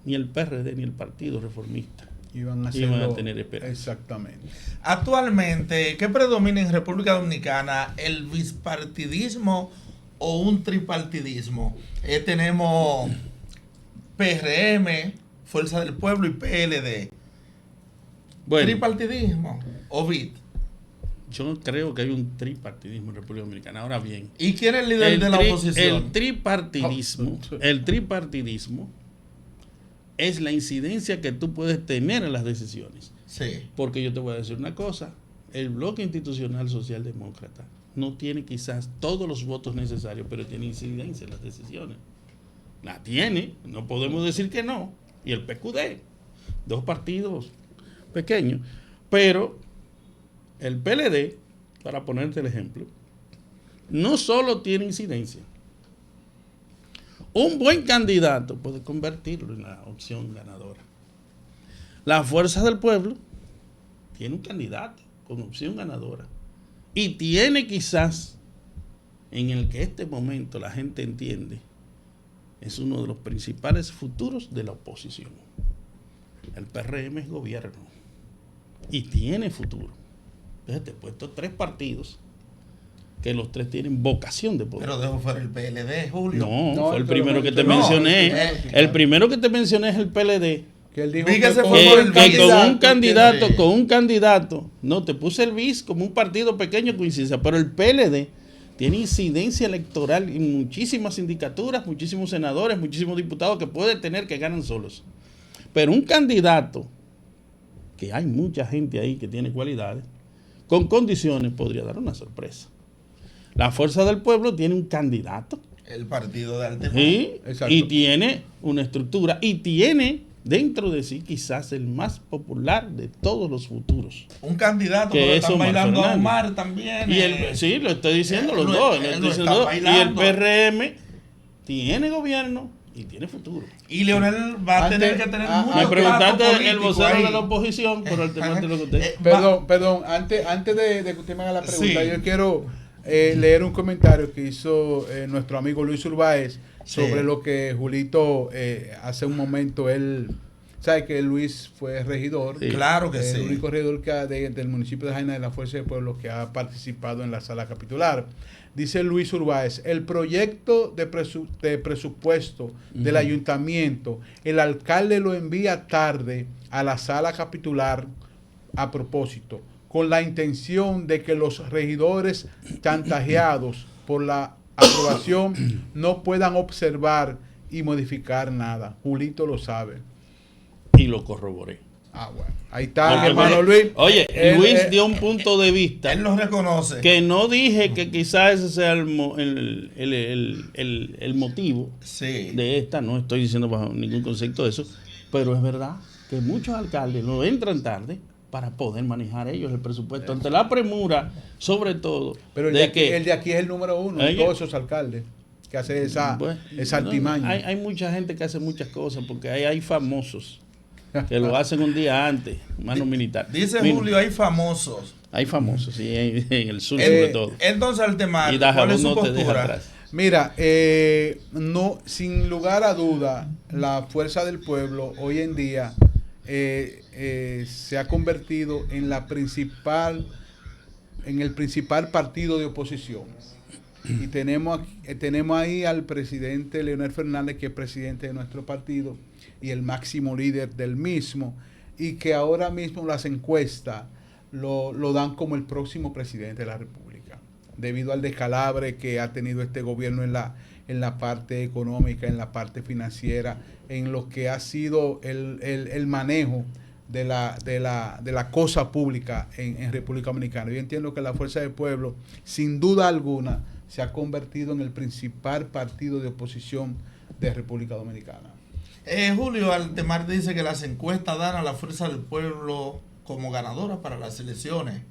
ni el PRD ni el Partido Reformista, Iban a tener esperanza? Exactamente. Actualmente, ¿qué predomina en República Dominicana? ¿El bipartidismo o un tripartidismo? Tenemos PRM, Fuerza del Pueblo y PLD. Bueno, ¿Tripartidismo o BID? yo creo que hay un tripartidismo en República Dominicana. Ahora bien, ¿Y quién es el líder de la oposición? el tripartidismo es la incidencia que tú puedes tener en las decisiones. Sí. Porque yo te voy a decir una cosa, el bloque institucional socialdemócrata no tiene quizás todos los votos necesarios, pero tiene incidencia en las decisiones. La tiene, no podemos decir que no. Y el PQD, dos partidos pequeños. Pero el PLD, para ponerte el ejemplo, no solo tiene incidencia. Un buen candidato puede convertirlo en la opción ganadora. La Fuerza del Pueblo tiene un candidato con opción ganadora. Y tiene quizás, en el que este momento la gente entiende, es uno de los principales futuros de la oposición. El PRM es gobierno y tiene futuro. Entonces te he puesto tres partidos que los tres tienen vocación de poder. Pero dejo fuera el PLD, Julio. No, fue el pero primero que te no, mencioné. claro. El primero que te mencioné es el PLD. Que él dijo Fíjese, que fue por el Que candidato, con un candidato, no, te puse el BIS como un partido pequeño coincidencia, pero el PLD tiene incidencia electoral en muchísimas sindicaturas, muchísimos senadores, muchísimos diputados que puede tener que ganan solos. Pero un candidato, que hay mucha gente ahí que tiene cualidades, con condiciones podría dar una sorpresa. La Fuerza del Pueblo tiene un candidato. El partido de Altemar. Sí, Exacto. y tiene una estructura y tiene dentro de sí quizás el más popular de todos los futuros. Un candidato Que que es están Omar bailando a Fernández. Omar también. Y sí, lo estoy diciendo los no, dos. él lo estoy no diciendo está dos. Y el bailando. PRM tiene gobierno y tiene futuro. Y Leonel va a Antes- tener que tener ah, mucho Me preguntaste trato el político vocero ahí. de la oposición, pero el tema te lo conté. Perdón, antes de que usted me haga la pregunta, Sí. yo quiero leer un comentario que hizo nuestro amigo Luis Urbáez sobre Sí. lo que Julito hace un momento, él sabe que Luis fue regidor. Sí. Claro que sí. El único regidor del municipio de Jaina de la Fuerza del Pueblo que ha participado en la sala capitular. Dice Luis Urbáez, el proyecto de presupuesto del ayuntamiento, el alcalde lo envía tarde a la sala capitular a propósito, con la intención de que los regidores chantajeados por la aprobación no puedan observar y modificar nada. Julito lo sabe. Y lo corroboré. Bueno. Ahí está, Porque, hermano Luis. Oye, Luis dio un punto de vista. Él lo reconoce. Que no dije que quizás ese sea el motivo de esta. No estoy diciendo bajo ningún concepto de eso. Pero es verdad que muchos alcaldes no entran tarde para poder manejar ellos el presupuesto. Ante la premura, sobre todo. Pero el de aquí es el número uno de todos esos alcaldes que hace esa artimaña. Hay mucha gente que hace muchas cosas porque hay famosos que lo hacen un día antes, mano militar. Dice Julio, hay famosos. Hay famosos, sí, en el sur sobre todo. Entonces, el tema, y ¿cuál es su no postura? Mira, no, sin lugar a duda, la Fuerza del Pueblo hoy en día se ha convertido en el principal partido de oposición. Y tenemos ahí al presidente Leonel Fernández, que es presidente de nuestro partido y el máximo líder del mismo, y que ahora mismo las encuestas lo dan como el próximo presidente de la República, debido al descalabre que ha tenido este gobierno en la parte económica, en la parte financiera, en lo que ha sido el manejo de la cosa pública en República Dominicana. Yo entiendo que la Fuerza del Pueblo, sin duda alguna, se ha convertido en el principal partido de oposición de República Dominicana. Julio Altemar dice que las encuestas dan a la Fuerza del Pueblo como ganadora para las elecciones.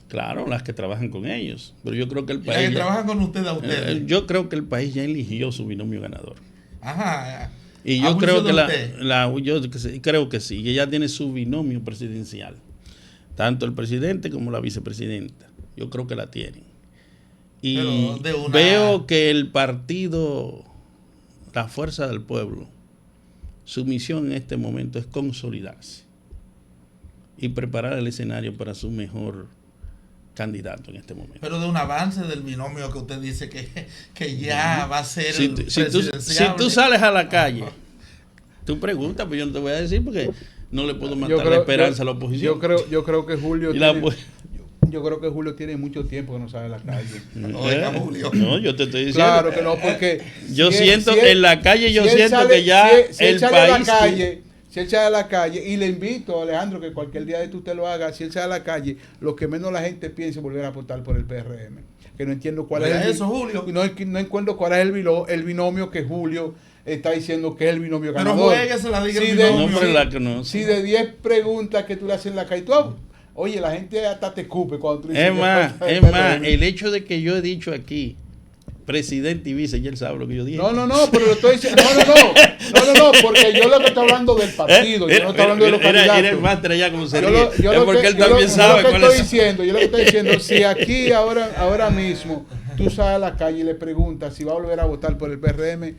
Claro, las que trabajan con ellos. Pero yo creo que el país... Las que trabajan con ustedes. Yo creo que el país ya eligió su binomio ganador. Ajá. Y yo creo que creo que sí, que ella tiene su binomio presidencial. Tanto el presidente como la vicepresidenta. Yo creo que la tienen. Y veo que el partido, la Fuerza del Pueblo, su misión en este momento es consolidarse y preparar el escenario para su mejor candidato en este momento. Pero de un avance del binomio que usted dice que ya va a ser si tú sales a la calle, tú preguntas, pues yo no te voy a decir porque no le puedo matar la esperanza a la oposición. Yo creo que Julio yo creo que Julio tiene mucho tiempo que no sale a la calle. No, yo te estoy diciendo. Claro que no, porque yo siento en la calle, que ya el país. Si él sale a la calle, y le invito a Alejandro que cualquier día de esto usted lo haga, si él sale a la calle, lo que menos la gente piensa es volver a votar por el PRM. Que no entiendo cuál es Julio. No encuentro cuál es el binomio que Julio está diciendo que es el binomio ganador. Pero juegue, se la diga el binomio. Si de 10 preguntas que tú le haces en la calle, oye, la gente hasta te escupe cuando tú dices. Es más, el hecho de que yo he dicho aquí, presidente y vice, y él sabe lo que yo dije. No, pero lo estoy diciendo. No, porque yo lo que estoy hablando del partido, yo no estoy hablando de los candidatos. Era el máster allá como se ríe. Es porque él también sabe cuál es. Yo lo que estoy diciendo, si aquí ahora mismo tú sales a la calle y le preguntas si va a volver a votar por el PRM,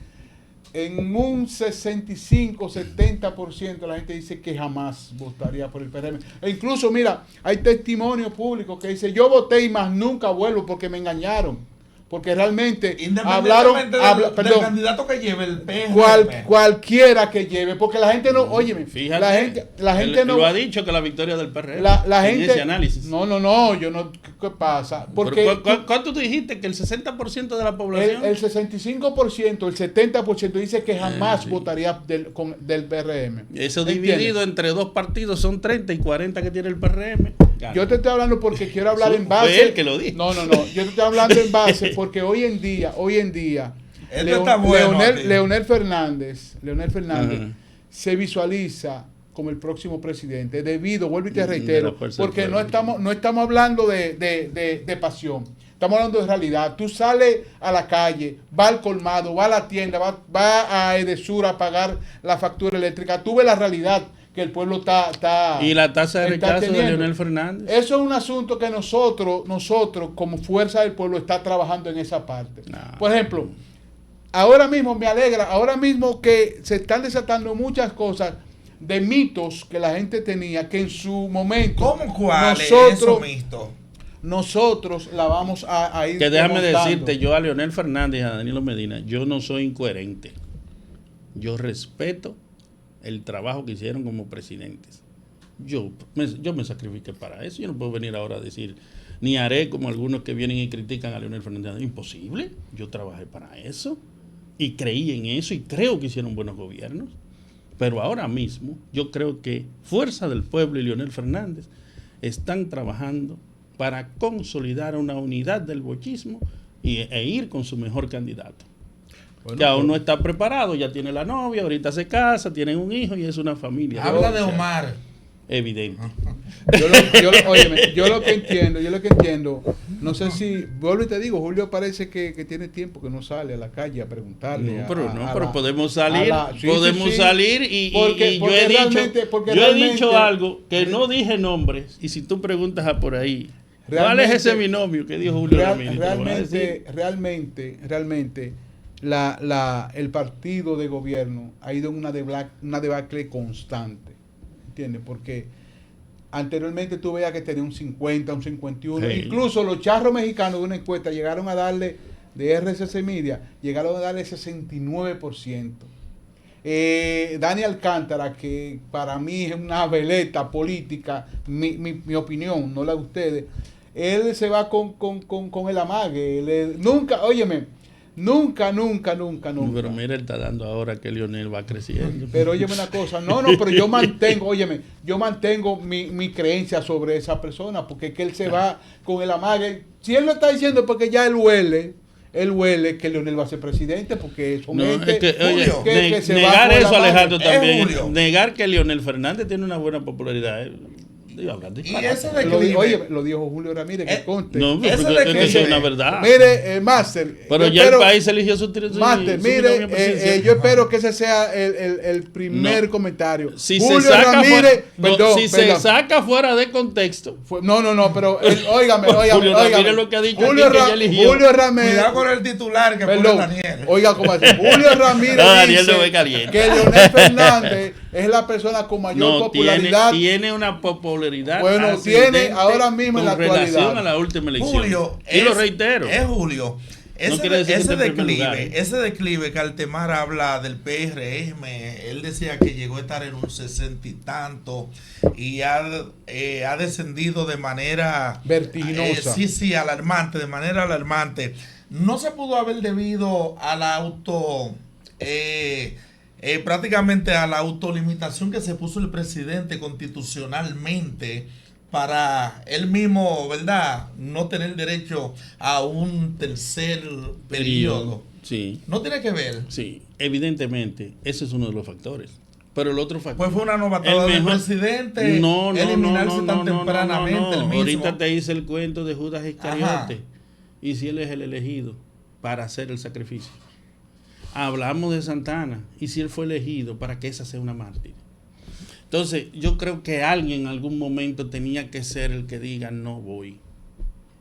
en un 65-70% la gente dice que jamás votaría por el PRM. E incluso, mira, hay testimonios públicos que dicen, yo voté y más nunca vuelvo porque me engañaron. Porque realmente hablaron del candidato que lleve el PRM. Cualquiera que lleve, porque la gente no, óyeme, fíjate, la gente no lo ha dicho que la victoria del PRM. La en gente, ese análisis. yo no, ¿qué pasa? Porque ¿cuánto tú dijiste que el 60% de la población? El 65%, el 70% dice que jamás votaría del PRM. Eso dividido entre dos partidos son 30 y 40 que tiene el PRM. Yo te estoy hablando porque quiero hablar en base. Fue él que lo dijo. No, yo te estoy hablando en base porque hoy en día Leonel Fernández se visualiza como el próximo presidente debido, vuelvo y te reitero, porque no estamos hablando de pasión, estamos hablando de realidad. Tú sales a la calle, vas al colmado, vas a la tienda, vas a Edesur a pagar la factura eléctrica, tú ves la realidad que el pueblo está y la tasa de rechazo de Leonel Fernández. Eso es un asunto que nosotros como Fuerza del Pueblo está trabajando en esa parte. Por ejemplo, ahora mismo me alegra, ahora mismo que se están desatando muchas cosas de mitos que la gente tenía, que en su momento ¿cuál es eso mito? Nosotros la vamos a ir que déjame decirte, yo a Leonel Fernández y a Danilo Medina, yo no soy incoherente. Yo respeto el trabajo que hicieron como presidentes. Yo me sacrifiqué para eso. Yo no puedo venir ahora a decir, ni haré como algunos que vienen y critican a Leonel Fernández. Imposible. Yo trabajé para eso y creí en eso y creo que hicieron buenos gobiernos. Pero ahora mismo yo creo que Fuerza del Pueblo y Leonel Fernández están trabajando para consolidar una unidad del bochismo e ir con su mejor candidato. Bueno, que aún no está preparado, ya tiene la novia, ahorita se casa, tienen un hijo y es una familia. Habla de Omar. Evidente. Yo lo que entiendo, no sé si, vuelvo y te digo, Julio parece que tiene tiempo que no sale a la calle a preguntarle. Pero podemos salir, salir y porque yo he dicho algo que no dije nombres, y si tú preguntas por ahí, ¿cuál es ese binomio que dijo Julio Ramírez? Realmente el partido de gobierno ha ido en una debacle constante. ¿Entiendes? Porque anteriormente tú veías que tenía un 50, un 51, sí. Incluso los charros mexicanos de una encuesta llegaron a darle, de RCC Media, llegaron a darle 69%. Dani Alcántara, que para mí es una veleta política, mi opinión, no la de ustedes, él se va con el amague. Nunca. Pero mira, él está dando ahora que Leonel va creciendo. Pero óyeme una cosa, pero yo mantengo mi creencia sobre esa persona, porque es que él se va con el amague. Si él lo está diciendo es porque ya él huele que Leonel va a ser presidente, porque son que se negar va eso, Alejandro, también. Negar que Leonel Fernández tiene una buena popularidad. Y ese declive. Lo dijo Julio Ramírez, que conste. No, eso es una verdad. Mire, Máster. Pero ya el país eligió su Máster, mire, yo espero que ese sea el primer comentario. Si Julio Ramírez. Se saca fuera de contexto. Pero óigame. Julio Ramírez lo que ha dicho Julio Ramírez. Cuidado con el titular que pone Daniel. Oiga, ¿cómo hace? Julio Ramírez dice que Leonel Fernández es la persona con mayor popularidad. Tiene una popularidad. Bueno, tiene ahora mismo en la actualidad. Relación a la última elección. Julio, lo reitero. Es Julio. Ese declive que Altemar habla del PRM, él decía que llegó a estar en un 60 y tanto y ha descendido de manera vertiginosa. Alarmante, de manera alarmante. No se pudo haber debido a la prácticamente a la autolimitación que se puso el presidente constitucionalmente para él mismo, ¿verdad?, no tener derecho a un tercer periodo. Sí. ¿No tiene que ver? Sí, evidentemente, ese es uno de los factores. Pero el otro factor... Pues fue una novatada del presidente eliminarse tan tempranamente el mismo. Ahorita te hice el cuento de Judas Iscariote. Y si él es el elegido para hacer el sacrificio. Hablamos de Santana, y si él fue elegido para que esa sea una mártir. Entonces, yo creo que alguien en algún momento tenía que ser el que diga no voy.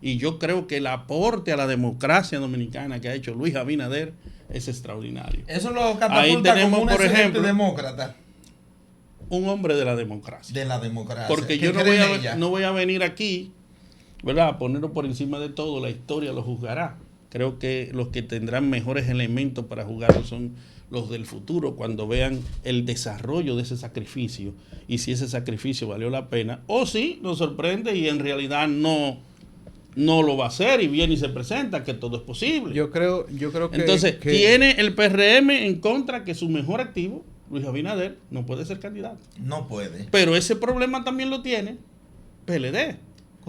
Y yo creo que el aporte a la democracia dominicana que ha hecho Luis Abinader es extraordinario. Eso lo catapulta como un excelente demócrata. Un hombre de la democracia. De la democracia. Porque yo no voy a venir aquí, ¿verdad?, a ponerlo por encima de todo. La historia lo juzgará. Creo que los que tendrán mejores elementos para jugarlo son los del futuro, cuando vean el desarrollo de ese sacrificio y si ese sacrificio valió la pena, o si nos sorprende y en realidad no lo va a hacer y viene y se presenta, que todo es posible. Yo creo que... Entonces, tiene el PRM en contra que su mejor activo, Luis Abinader, no puede ser candidato. No puede. Pero ese problema también lo tiene PLD,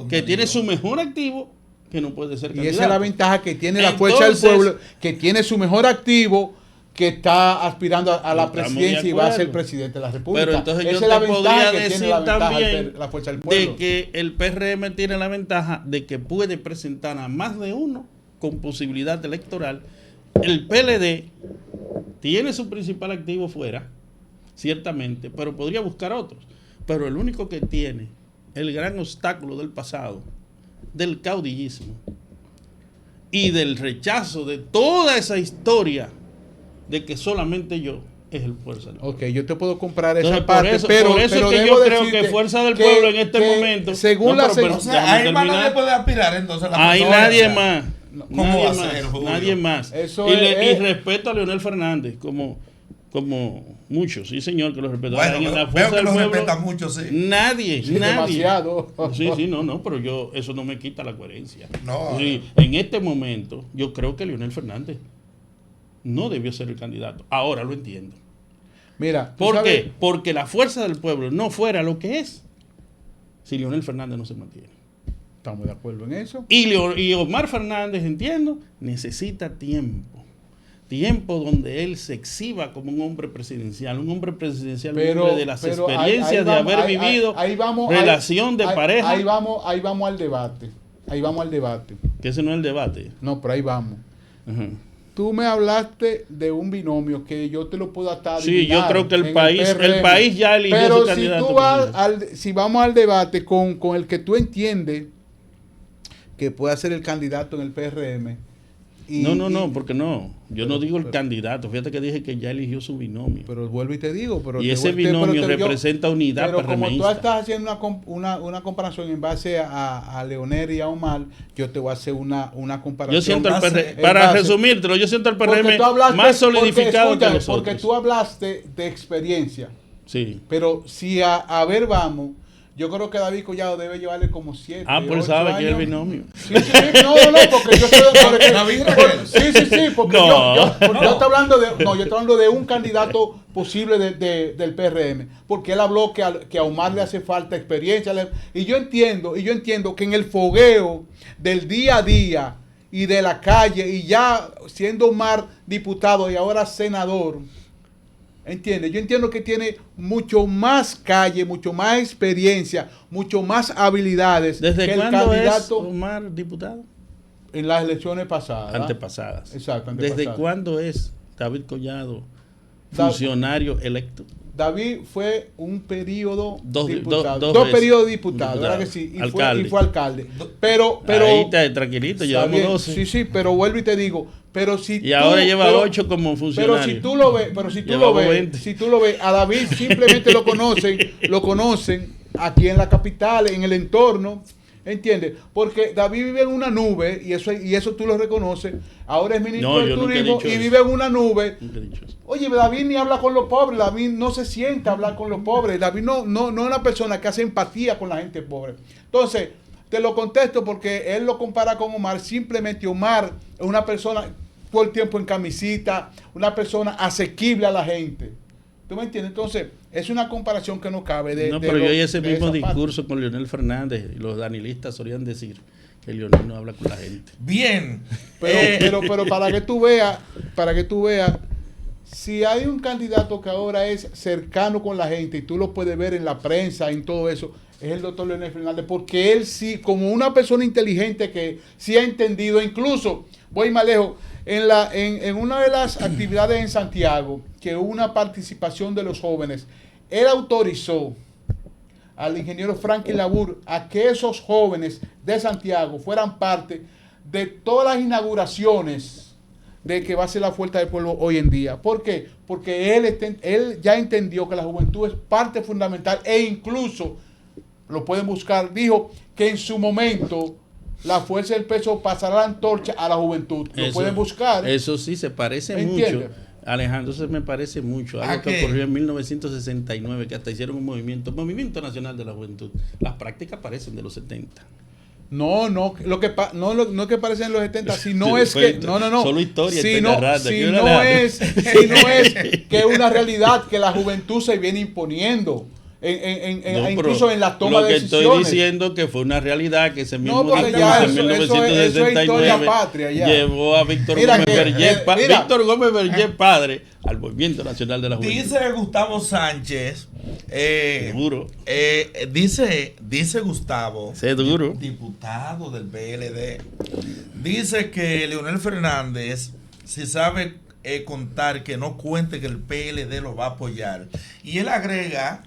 que tiene su mejor activo, que no puede ser candidato. Y esa es la ventaja que tiene la Fuerza del Pueblo, que tiene su mejor activo, que está aspirando a la presidencia y va a ser presidente de la República. Pero entonces esa yo te podría decir también la Fuerza del Pueblo, de que el PRM tiene la ventaja de que puede presentar a más de uno con posibilidad electoral. El PLD tiene su principal activo fuera, ciertamente, pero podría buscar otros. Pero el único que tiene el gran obstáculo del pasado, del caudillismo y del rechazo de toda esa historia de que solamente yo es el Fuerza del Pueblo. Ok, yo te puedo comprar esa Entonces, parte, por eso es que yo creo que Fuerza del Pueblo en este momento... Según ahí más nadie puede aspirar, entonces. Ahí nadie más. ¿Cómo va a ser, Julio? Nadie más. Y respeto a Leonel Fernández como muchos, sí señor, que lo respeto. Bueno, en la veo Fuerza que del lo Pueblo, respeta mucho, sí. Nadie. Demasiado. Sí, pero eso no me quita la coherencia. No. Sí, en este momento, yo creo que Leonel Fernández no debió ser el candidato. Ahora lo entiendo. Mira, ¿Por qué? Porque la fuerza del pueblo no fuera lo que es si Leonel Fernández no se mantiene. Estamos de acuerdo en eso. Y Omar Fernández, entiendo, necesita tiempo. Tiempo donde él se exhiba como un hombre presidencial, un hombre de las experiencias de haber vivido relación de pareja. Ahí vamos al debate. Que ese no es el debate. No, pero ahí vamos. Uh-huh. Tú me hablaste de un binomio que yo te lo puedo atar. Sí, yo creo que el país ya eligió pero su candidato. Si vamos al debate con el que tú entiendes que puede ser el candidato en el PRM. No, porque no. Yo no digo el candidato. Fíjate que dije que ya eligió su binomio. Pero vuelvo y te digo. Y ese binomio representa unidad PRMista. Pero como tú estás haciendo una comparación en base a Leonel y a Omar, yo te voy a hacer una comparación. Yo siento para resumírtelo, yo siento el PRM más solidificado que los otros. Porque tú hablaste de experiencia. Sí. Pero si a ver vamos... Yo creo que David Collado debe llevarle como 7. Pues sabe que es el binomio. Sí, no, porque yo estoy... porque yo estoy hablando de un candidato posible del PRM. Porque él habló que a Omar le hace falta experiencia. Y yo entiendo que en el fogueo del día a día y de la calle, y ya siendo Omar diputado y ahora senador... ¿Entiendes? Yo entiendo que tiene mucho más calle, mucho más experiencia, mucho más habilidades. ¿Desde cuándo es Omar diputado? En las elecciones pasadas. Antepasadas. Exacto, antepasadas. ¿Desde cuándo es David Collado funcionario electo? David fue un periodo diputado. Dos periodos diputados, ¿verdad que sí? Y fue alcalde. Pero ahí está, tranquilito, llevamos 12. Sí, pero vuelvo y te digo, ahora lleva 8 como funcionario. Pero si tú lo ves, a David simplemente lo conocen aquí en la capital, en el entorno, ¿entiendes? Porque David vive en una nube, y eso tú lo reconoces. Ahora es ministro del turismo y vive en una nube. Oye, David ni habla con los pobres, David no se sienta a hablar con los pobres, David no es una persona que hace empatía con la gente pobre. Entonces, te lo contesto porque él lo compara con Omar. Simplemente Omar es una persona todo el tiempo en camisita, una persona asequible a la gente. ¿Tú me entiendes? Entonces, es una comparación que no cabe. Pero yo oí ese mismo discurso con Leonel Fernández, y los danilistas solían decir que Leonel no habla con la gente. Bien. Pero para que tú veas, si hay un candidato que ahora es cercano con la gente, y tú lo puedes ver en la prensa, en todo eso, es el doctor Leonel Fernández, porque él sí, como una persona inteligente que sí ha entendido, incluso, voy más lejos, en una de las actividades en Santiago, que hubo una participación de los jóvenes, él autorizó al ingeniero Franklin Labur a que esos jóvenes de Santiago fueran parte de todas las inauguraciones de que va a ser la Fuerza del Pueblo hoy en día. ¿Por qué? Porque él ya entendió que la juventud es parte fundamental, e incluso, lo pueden buscar, dijo que en su momento la Fuerza del Peso pasará la antorcha a la juventud. Lo pueden buscar. Eso sí, se parece mucho. Alejandro, eso me parece mucho. Algo que ocurrió en 1969, que hasta hicieron un Movimiento Nacional de la Juventud. Las prácticas parecen de los 70. No es que parecen los 70, sino es que solo historia, si no es que es una realidad que la juventud se viene imponiendo. Incluso en la toma de decisiones. Lo que estoy diciendo que fue una realidad que ese mismo discurso en 1969 llevó a Víctor Gómez Vergés padre al Movimiento Nacional de la Juventud. Dice Gustavo Sánchez, seguro. Dice Gustavo, seguro, diputado del PLD, dice que Leonel Fernández, si sabe contar, que no cuente que el PLD lo va a apoyar. Y él agrega,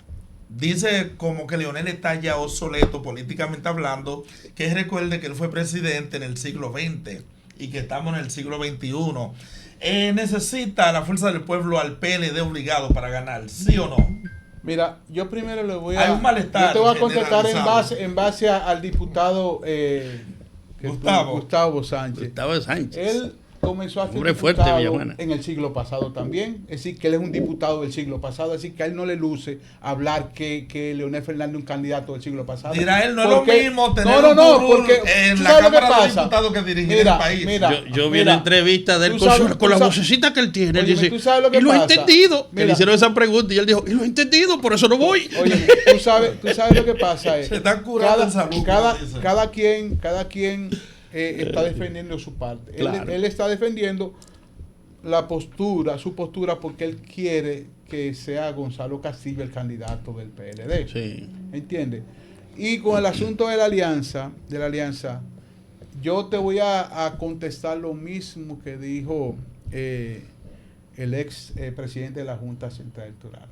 dice como que Leonel está ya obsoleto políticamente hablando, que recuerde que él fue presidente en el siglo XX y que estamos en el siglo XXI. ¿Necesita la Fuerza del Pueblo al PLD obligado para ganar? ¿Sí o no? Mira, yo primero le voy Hay un malestar. Yo te voy a contestar en base al diputado Gustavo Sánchez. Gustavo Sánchez. comenzó a ser Hombre fuerte, diputado Villabuena. en el siglo pasado también. Es decir, que él es un diputado del siglo pasado. Es decir, que a él no le luce hablar que Leonel Fernández es un candidato del siglo pasado. Dirá él, no es Porque- lo mismo tener no, no, un curul porque en ¿tú la sabes lo que Cámara de pasa? Diputados que dirigir Mira, el país. mira, Yo vi mira, una entrevista de él tú con, sabes- con la tú sabes- vocecita que él tiene. Él Óyeme, dice, ¿tú sabes lo que y lo he pasa? entendido. Mira. Le hicieron esa pregunta y él dijo, y lo he entendido, por eso no voy. Oye, tú sabes lo que pasa es Se están curando en salud, como dicen. cada quien está defendiendo su parte. Claro. Él está defendiendo su postura, porque él quiere que sea Gonzalo Castillo el candidato del PLD. Sí. ¿Entiendes? Y con el asunto de la alianza, yo te voy a contestar lo mismo que dijo el ex presidente de la Junta Central Electoral,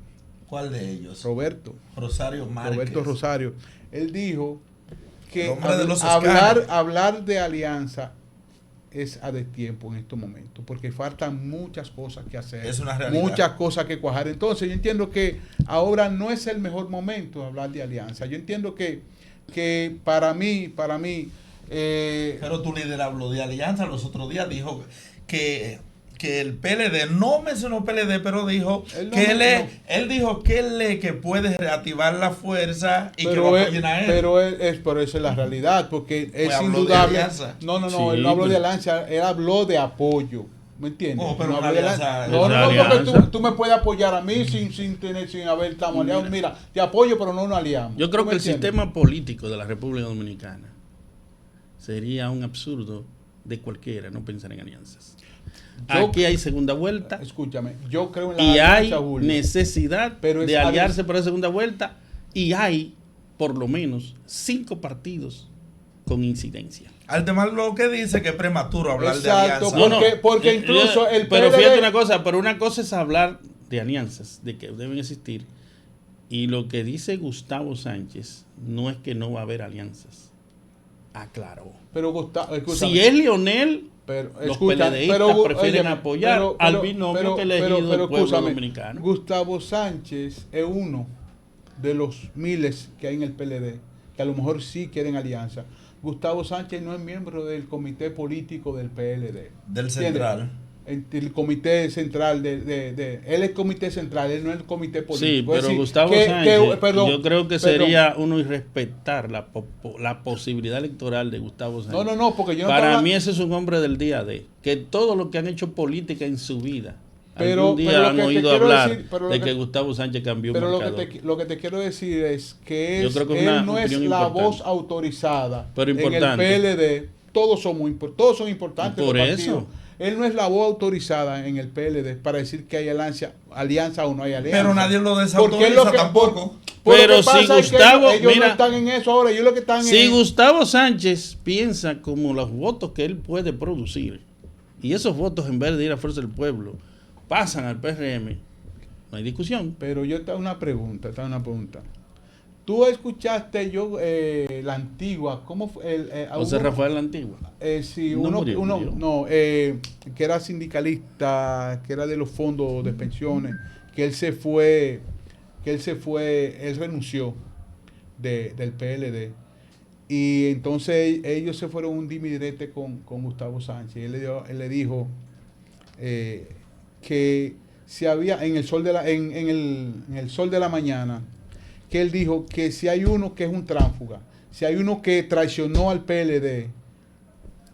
¿Cuál de ellos? Roberto Márquez. Rosario. Él dijo que El hombre de los escáneres. hablar de alianza es a destiempo en estos momentos, porque faltan muchas cosas que hacer, Es una realidad. muchas cosas que cuajar. Entonces yo entiendo que ahora no es el mejor momento de hablar de alianza. Yo entiendo que para mí Pero tu líder habló de alianza los otros días, dijo que el PLD, no mencionó PLD, pero dijo Él no que mencionó. él dijo que puede reactivar la fuerza y que pero lo él, apoyen a él. pero esa es la realidad, porque es habló de indudable. alianza. No, Sí, él no habló de pero- alianza, él habló de apoyo. ¿Me entiendes? Oh, pero no una habló de alianza- no, una porque alianza. tú me puedes apoyar a mí sin haber estado aliados. Mira, te apoyo, pero no nos aliamos. Yo creo ¿Tú que me el entiendes? sistema político de la República Dominicana sería un absurdo de cualquiera no pensar en alianzas. Yo- Aquí hay segunda vuelta Escúchame, yo creo en la y hay alianza, Julio. necesidad Pero es de algo- aliarse para la segunda vuelta y hay por lo menos 5 partidos con incidencia. Altemar lo que dice que es prematuro hablar Exacto, de alianza. porque incluso el pero PLD fíjate una cosa, pero una cosa es hablar de alianzas, de que deben existir, y lo que dice Gustavo Sánchez no es que no va a haber alianzas. Aclaró. Pero Gustavo, escúchame, Si es Lionel, pero, los escucha, PLDistas pero, prefieren óyeme, apoyar al binomio que elegido del pueblo escúchame, dominicano. Gustavo Sánchez es uno de los miles que hay en el PLD, que a lo mejor sí quieren alianza. Gustavo Sánchez no es miembro del comité político del PLD. Del ¿Entiendes? central. El comité central él es comité central, él no es el comité político. Sí, Es pero decir, Gustavo que- Sánchez, perdón, yo creo que perdón. sería uno irrespetar la posibilidad electoral de Gustavo Sánchez. No, porque yo no Para estaba- mí ese es un hombre del día de, que todo lo que han hecho política en su vida, Pero- algún día pero lo han que te oído quiero hablar decir- pero lo de que- que Gustavo Sánchez cambió Pero un lo marcador. lo que te quiero decir es que Yo creo que es una él no es opinión la importante. voz autorizada Pero en el importante. PLD. Todos son importantes. Por los eso. partidos. Él no es la voz autorizada en el PLD para decir que hay alianza o no hay alianza. Pero nadie lo Porque desautoriza es lo que- tampoco. Pero lo que pasa si es que Gustavo- ellos mira, no están en eso ahora, ellos lo que están Si en... Gustavo Sánchez piensa como los votos que él puede producir, y esos votos en vez de ir a Fuerza del Pueblo pasan al PRM, no hay discusión. Pero yo te hago una pregunta, Tú escuchaste la antigua, ¿cómo fue? José Rafael la Antigua. Sí, No murió. que era sindicalista, que era de los fondos de pensiones, que él renunció del PLD. Y entonces ellos se fueron un dimirete con Gustavo Sánchez. Él le dijo que si había en el sol de en el sol de la mañana, que él dijo que si hay uno que es un tránsfuga, si hay uno que traicionó al PLD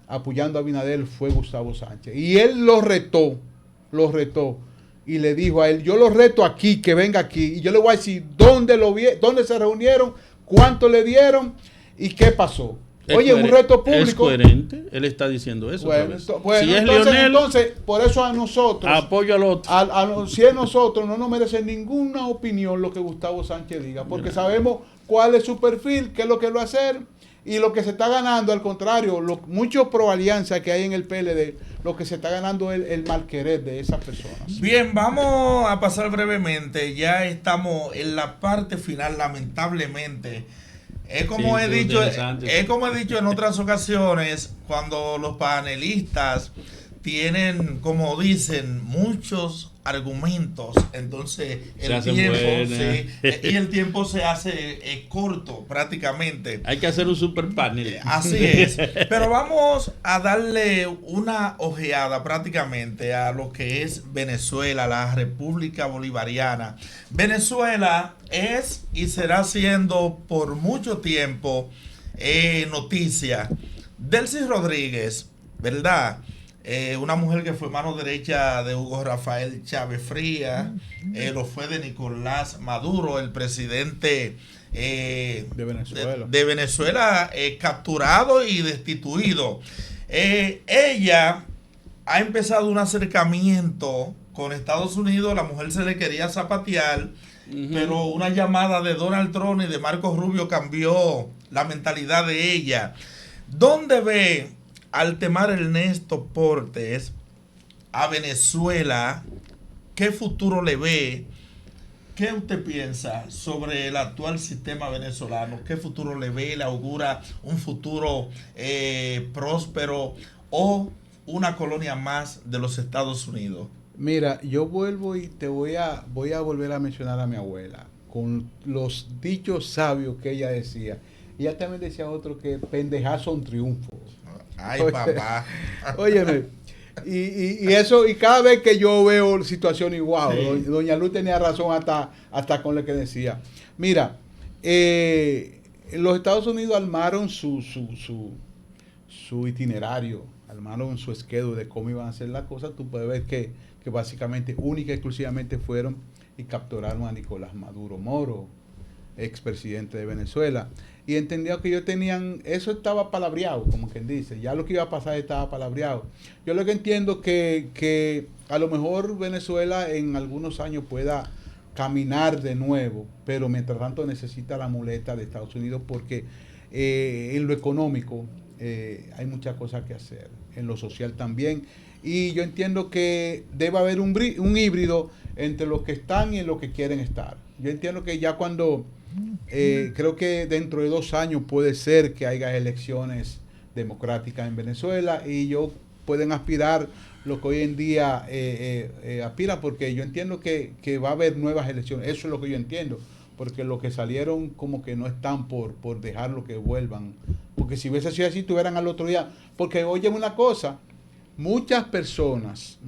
apoyando a Abinader, fue Gustavo Sánchez. Y él lo retó y le dijo a él: yo lo reto aquí, que venga aquí, y yo le voy a decir dónde se reunieron, cuánto le dieron y qué pasó. Oye, un reto público. Es coherente, él está diciendo eso. Bueno, otra vez. Si es entonces, Lionel, por eso a nosotros, apoyo al otro. si es nosotros, no nos merece ninguna opinión lo que Gustavo Sánchez diga, porque sabemos cuál es su perfil, qué es lo que él va a hacer y lo que se está ganando. Al contrario, muchos pro alianza que hay en el PLD, lo que se está ganando es el malquerer de esas personas. Bien, vamos a pasar brevemente. Ya estamos en la parte final, lamentablemente. Es como Sí, he qué dicho, interesante. es como he dicho en otras ocasiones, cuando los panelistas tienen, como dicen, muchos argumentos, entonces Se el hacen tiempo buenas. y el tiempo se hace corto prácticamente. Hay que hacer un super panel. Así es. Pero vamos a darle una ojeada prácticamente a lo que es Venezuela, la República Bolivariana. Venezuela es y será siendo por mucho tiempo noticia. Delcy Rodríguez, ¿verdad? Una mujer que fue mano derecha de Hugo Rafael Chávez Frías, lo fue de Nicolás Maduro, el presidente de Venezuela, de Venezuela, capturado y destituido. Ella ha empezado un acercamiento con Estados Unidos. La mujer se le quería zapatear, pero una llamada de Donald Trump y de Marco Rubio cambió la mentalidad de ella. ¿Dónde ve Altemar Ernesto Portes a Venezuela? ¿Qué futuro le ve? ¿Qué usted piensa sobre el actual sistema venezolano? ¿Qué futuro le ve? ¿Le augura un futuro próspero o una colonia más de los Estados Unidos? Mira, yo vuelvo y voy a volver a mencionar a mi abuela con los dichos sabios que ella decía. Ella también decía otro que pendejadas son triunfos. Ay, papá. Óyeme, y eso, y cada vez que yo veo situaciones igual, sí. Doña Luz tenía razón hasta con lo que decía. Mira, los Estados Unidos armaron su itinerario, armaron su schedule de cómo iban a hacer las cosas. Tú puedes ver que básicamente, única y exclusivamente fueron y capturaron a Nicolás Maduro Moro, expresidente de Venezuela. Y entendió que ellos tenían, eso estaba palabreado, como quien dice, ya lo que iba a pasar estaba palabreado. Yo lo que entiendo que a lo mejor Venezuela en algunos años pueda caminar de nuevo, pero mientras tanto necesita la muleta de Estados Unidos porque en lo económico hay muchas cosas que hacer, en lo social también. Y yo entiendo que debe haber un híbrido entre los que están y los que quieren estar. Yo entiendo que ya cuando... creo que dentro de 2 años puede ser que haya elecciones democráticas en Venezuela y ellos pueden aspirar lo que hoy en día aspiran, porque yo entiendo que va a haber nuevas elecciones. Eso es lo que yo entiendo, porque los que salieron como que no están por dejarlo que vuelvan, porque si hubiese sido así tuvieran al otro día, porque oye una cosa, muchas personas,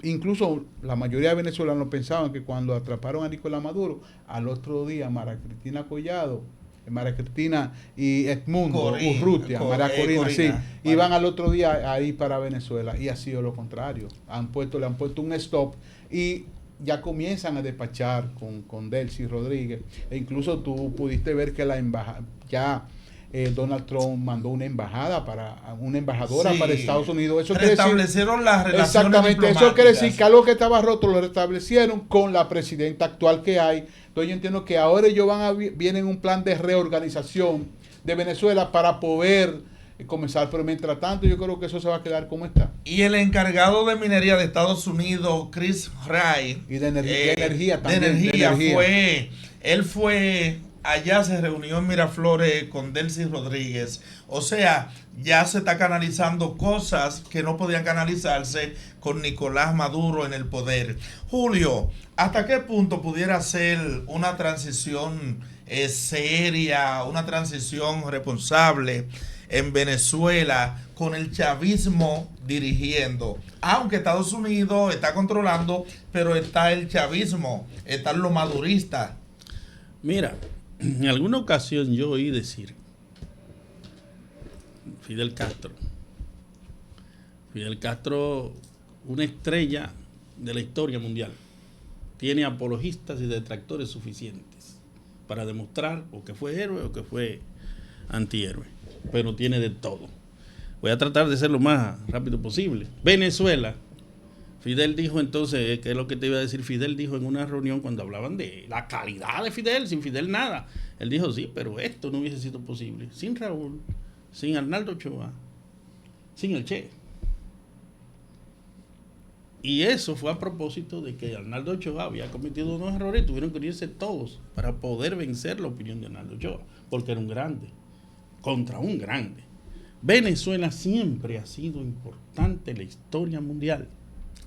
incluso la mayoría de venezolanos pensaban que cuando atraparon a Nicolás Maduro, al otro día María Cristina Collado, María Cristina y Edmundo Urrutia, María Corina, sí, iban al otro día ahí para Venezuela, y ha sido lo contrario. Le han puesto un stop y ya comienzan a despachar con Delcy Rodríguez, e incluso tú pudiste ver que la embajada ya Donald Trump mandó una embajadora para Estados Unidos. Eso restablecieron las relaciones exactamente, eso quiere decir que algo que estaba roto lo restablecieron con la presidenta actual que hay. Entonces yo entiendo que ahora ellos vienen un plan de reorganización de Venezuela para poder comenzar, pero mientras tanto yo creo que eso se va a quedar como está. Y el encargado de minería de Estados Unidos, Chris Wright, y de energía también, él fue allá, se reunió en Miraflores con Delcy Rodríguez. O sea, ya se está canalizando cosas que no podían canalizarse con Nicolás Maduro en el poder. Julio, ¿hasta qué punto pudiera ser una transición seria, una transición responsable en Venezuela con el chavismo dirigiendo? Aunque Estados Unidos está controlando, pero está el chavismo, están los maduristas. Mira, en alguna ocasión yo oí decir Fidel Castro, una estrella de la historia mundial, tiene apologistas y detractores suficientes para demostrar o que fue héroe o que fue antihéroe, pero tiene de todo. Voy a tratar de ser lo más rápido posible. Venezuela, Fidel dijo entonces, ¿qué es lo que te iba a decir? Fidel dijo en una reunión cuando hablaban de la calidad de Fidel, sin Fidel nada. Él dijo, sí, pero esto no hubiese sido posible sin Raúl, sin Arnaldo Ochoa, sin el Che. Y eso fue a propósito de que Arnaldo Ochoa había cometido unos errores y tuvieron que unirse todos para poder vencer la opinión de Arnaldo Ochoa, porque era un grande, contra un grande. Venezuela siempre ha sido importante en la historia mundial.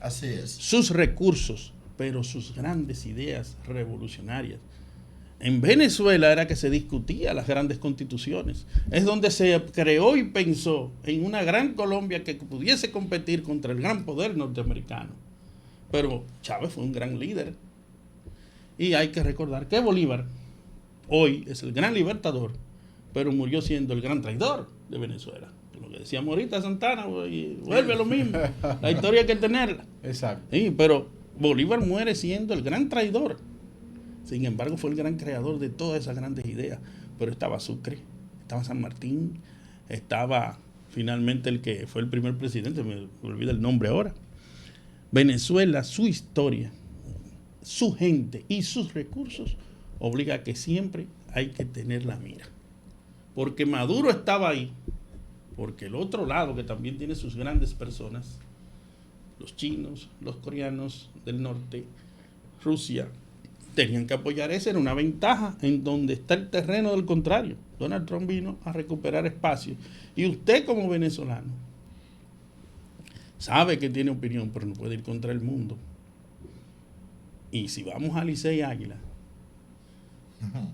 Así es. Sus recursos pero sus grandes ideas revolucionarias. En Venezuela era que se discutía las grandes constituciones. Es donde se creó y pensó en una gran Colombia que pudiese competir contra el gran poder norteamericano. Pero Chávez fue un gran líder. Y hay que recordar que Bolívar hoy es el gran libertador, pero murió siendo el gran traidor de Venezuela. Lo que decíamos ahorita Santana, vuelve a lo mismo. La historia hay que tenerla. Exacto. Sí, pero Bolívar muere siendo el gran traidor. Sin embargo, fue el gran creador de todas esas grandes ideas. Pero estaba Sucre, estaba San Martín, estaba finalmente el que fue el primer presidente, me olvida el nombre ahora. Venezuela, su historia, su gente y sus recursos obliga a que siempre hay que tener la mira. Porque Maduro estaba ahí, porque el otro lado, que también tiene sus grandes personas, los chinos, los coreanos del norte, Rusia, tenían que apoyar. Esa era una ventaja en donde está el terreno del contrario. Donald Trump vino a recuperar espacio. Y usted como venezolano sabe que tiene opinión, pero no puede ir contra el mundo. Y si vamos a Licey Águila,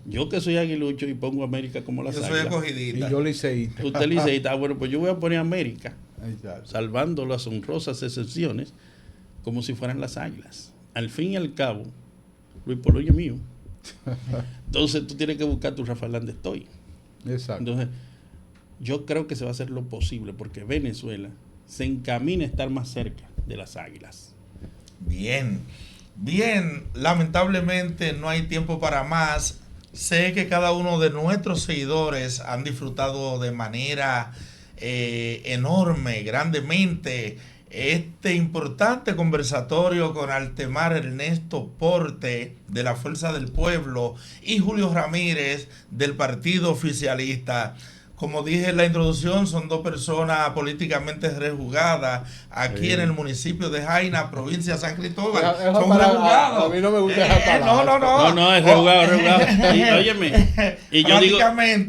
yo que soy aguilucho y pongo a América como las águilas. Yo soy escogidita. Y yo liceísta. Usted liceísta, bueno, pues yo voy a poner a América, Exacto. salvando las honrosas excepciones, como si fueran las águilas. Al fin y al cabo, Luis Poloyo es mío. Entonces tú tienes que buscar tu Rafael Hernández Toy. Exacto. Entonces, yo creo que se va a hacer lo posible porque Venezuela se encamina a estar más cerca de las águilas. Bien, bien, lamentablemente no hay tiempo para más. Sé que cada uno de nuestros seguidores han disfrutado de manera enorme, grandemente, este importante conversatorio con Altemar Ernesto Porte de la Fuerza del Pueblo y Julio Ramírez del Partido Oficialista. Como dije en la introducción, son dos personas políticamente rejugadas aquí en el municipio de Jaina, provincia de San Cristóbal. Son rejugados. A mí no me gusta esa palabra. No, es rehugado. Y óyeme, y yo digo,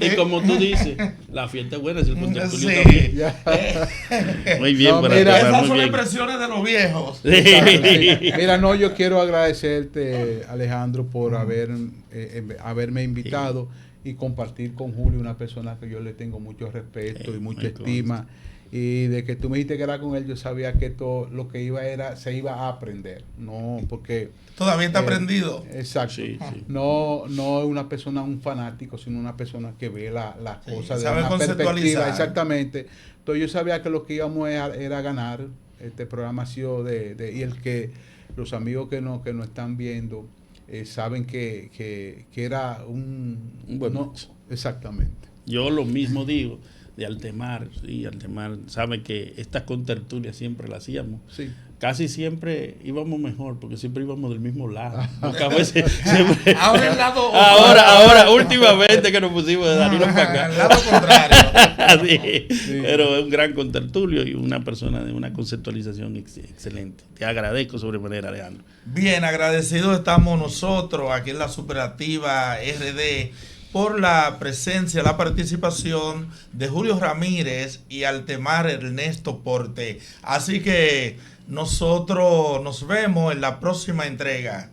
y como tú dices, la fiesta es buena, si el contertulio también. Muy bien, no, mira, esas son impresiones de los viejos. Sí. Mira, no, yo quiero agradecerte, Alejandro, por haberme invitado. Y compartir con Julio, una persona que yo le tengo mucho respeto y mucha estima. Y de que tú me dijiste que era con él, yo sabía que todo lo que se iba a aprender. No, porque todavía está aprendido. Exacto. Sí. No es una persona, un fanático, sino una persona que ve las cosas de una perspectiva. Exactamente. Entonces yo sabía que lo que íbamos era ganar. Este programa ha sido y el que los amigos que nos están viendo saben que era un buen exactamente. Yo lo mismo digo de Altemar, sí, Altemar sabe que estas contertulias siempre las hacíamos. Sí. Casi siempre íbamos mejor, porque siempre íbamos del mismo lado. A veces, siempre, ahora, últimamente que nos pusimos de Danilo para acá. Al lado contrario. Sí. Pero es un gran contertulio y una persona de una conceptualización excelente. Te agradezco sobremanera, Alejandro. Bien, agradecidos estamos nosotros aquí en la Superactiva RD por la presencia, la participación de Julio Ramírez y Altemar Ernesto Porte. Así que nosotros nos vemos en la próxima entrega.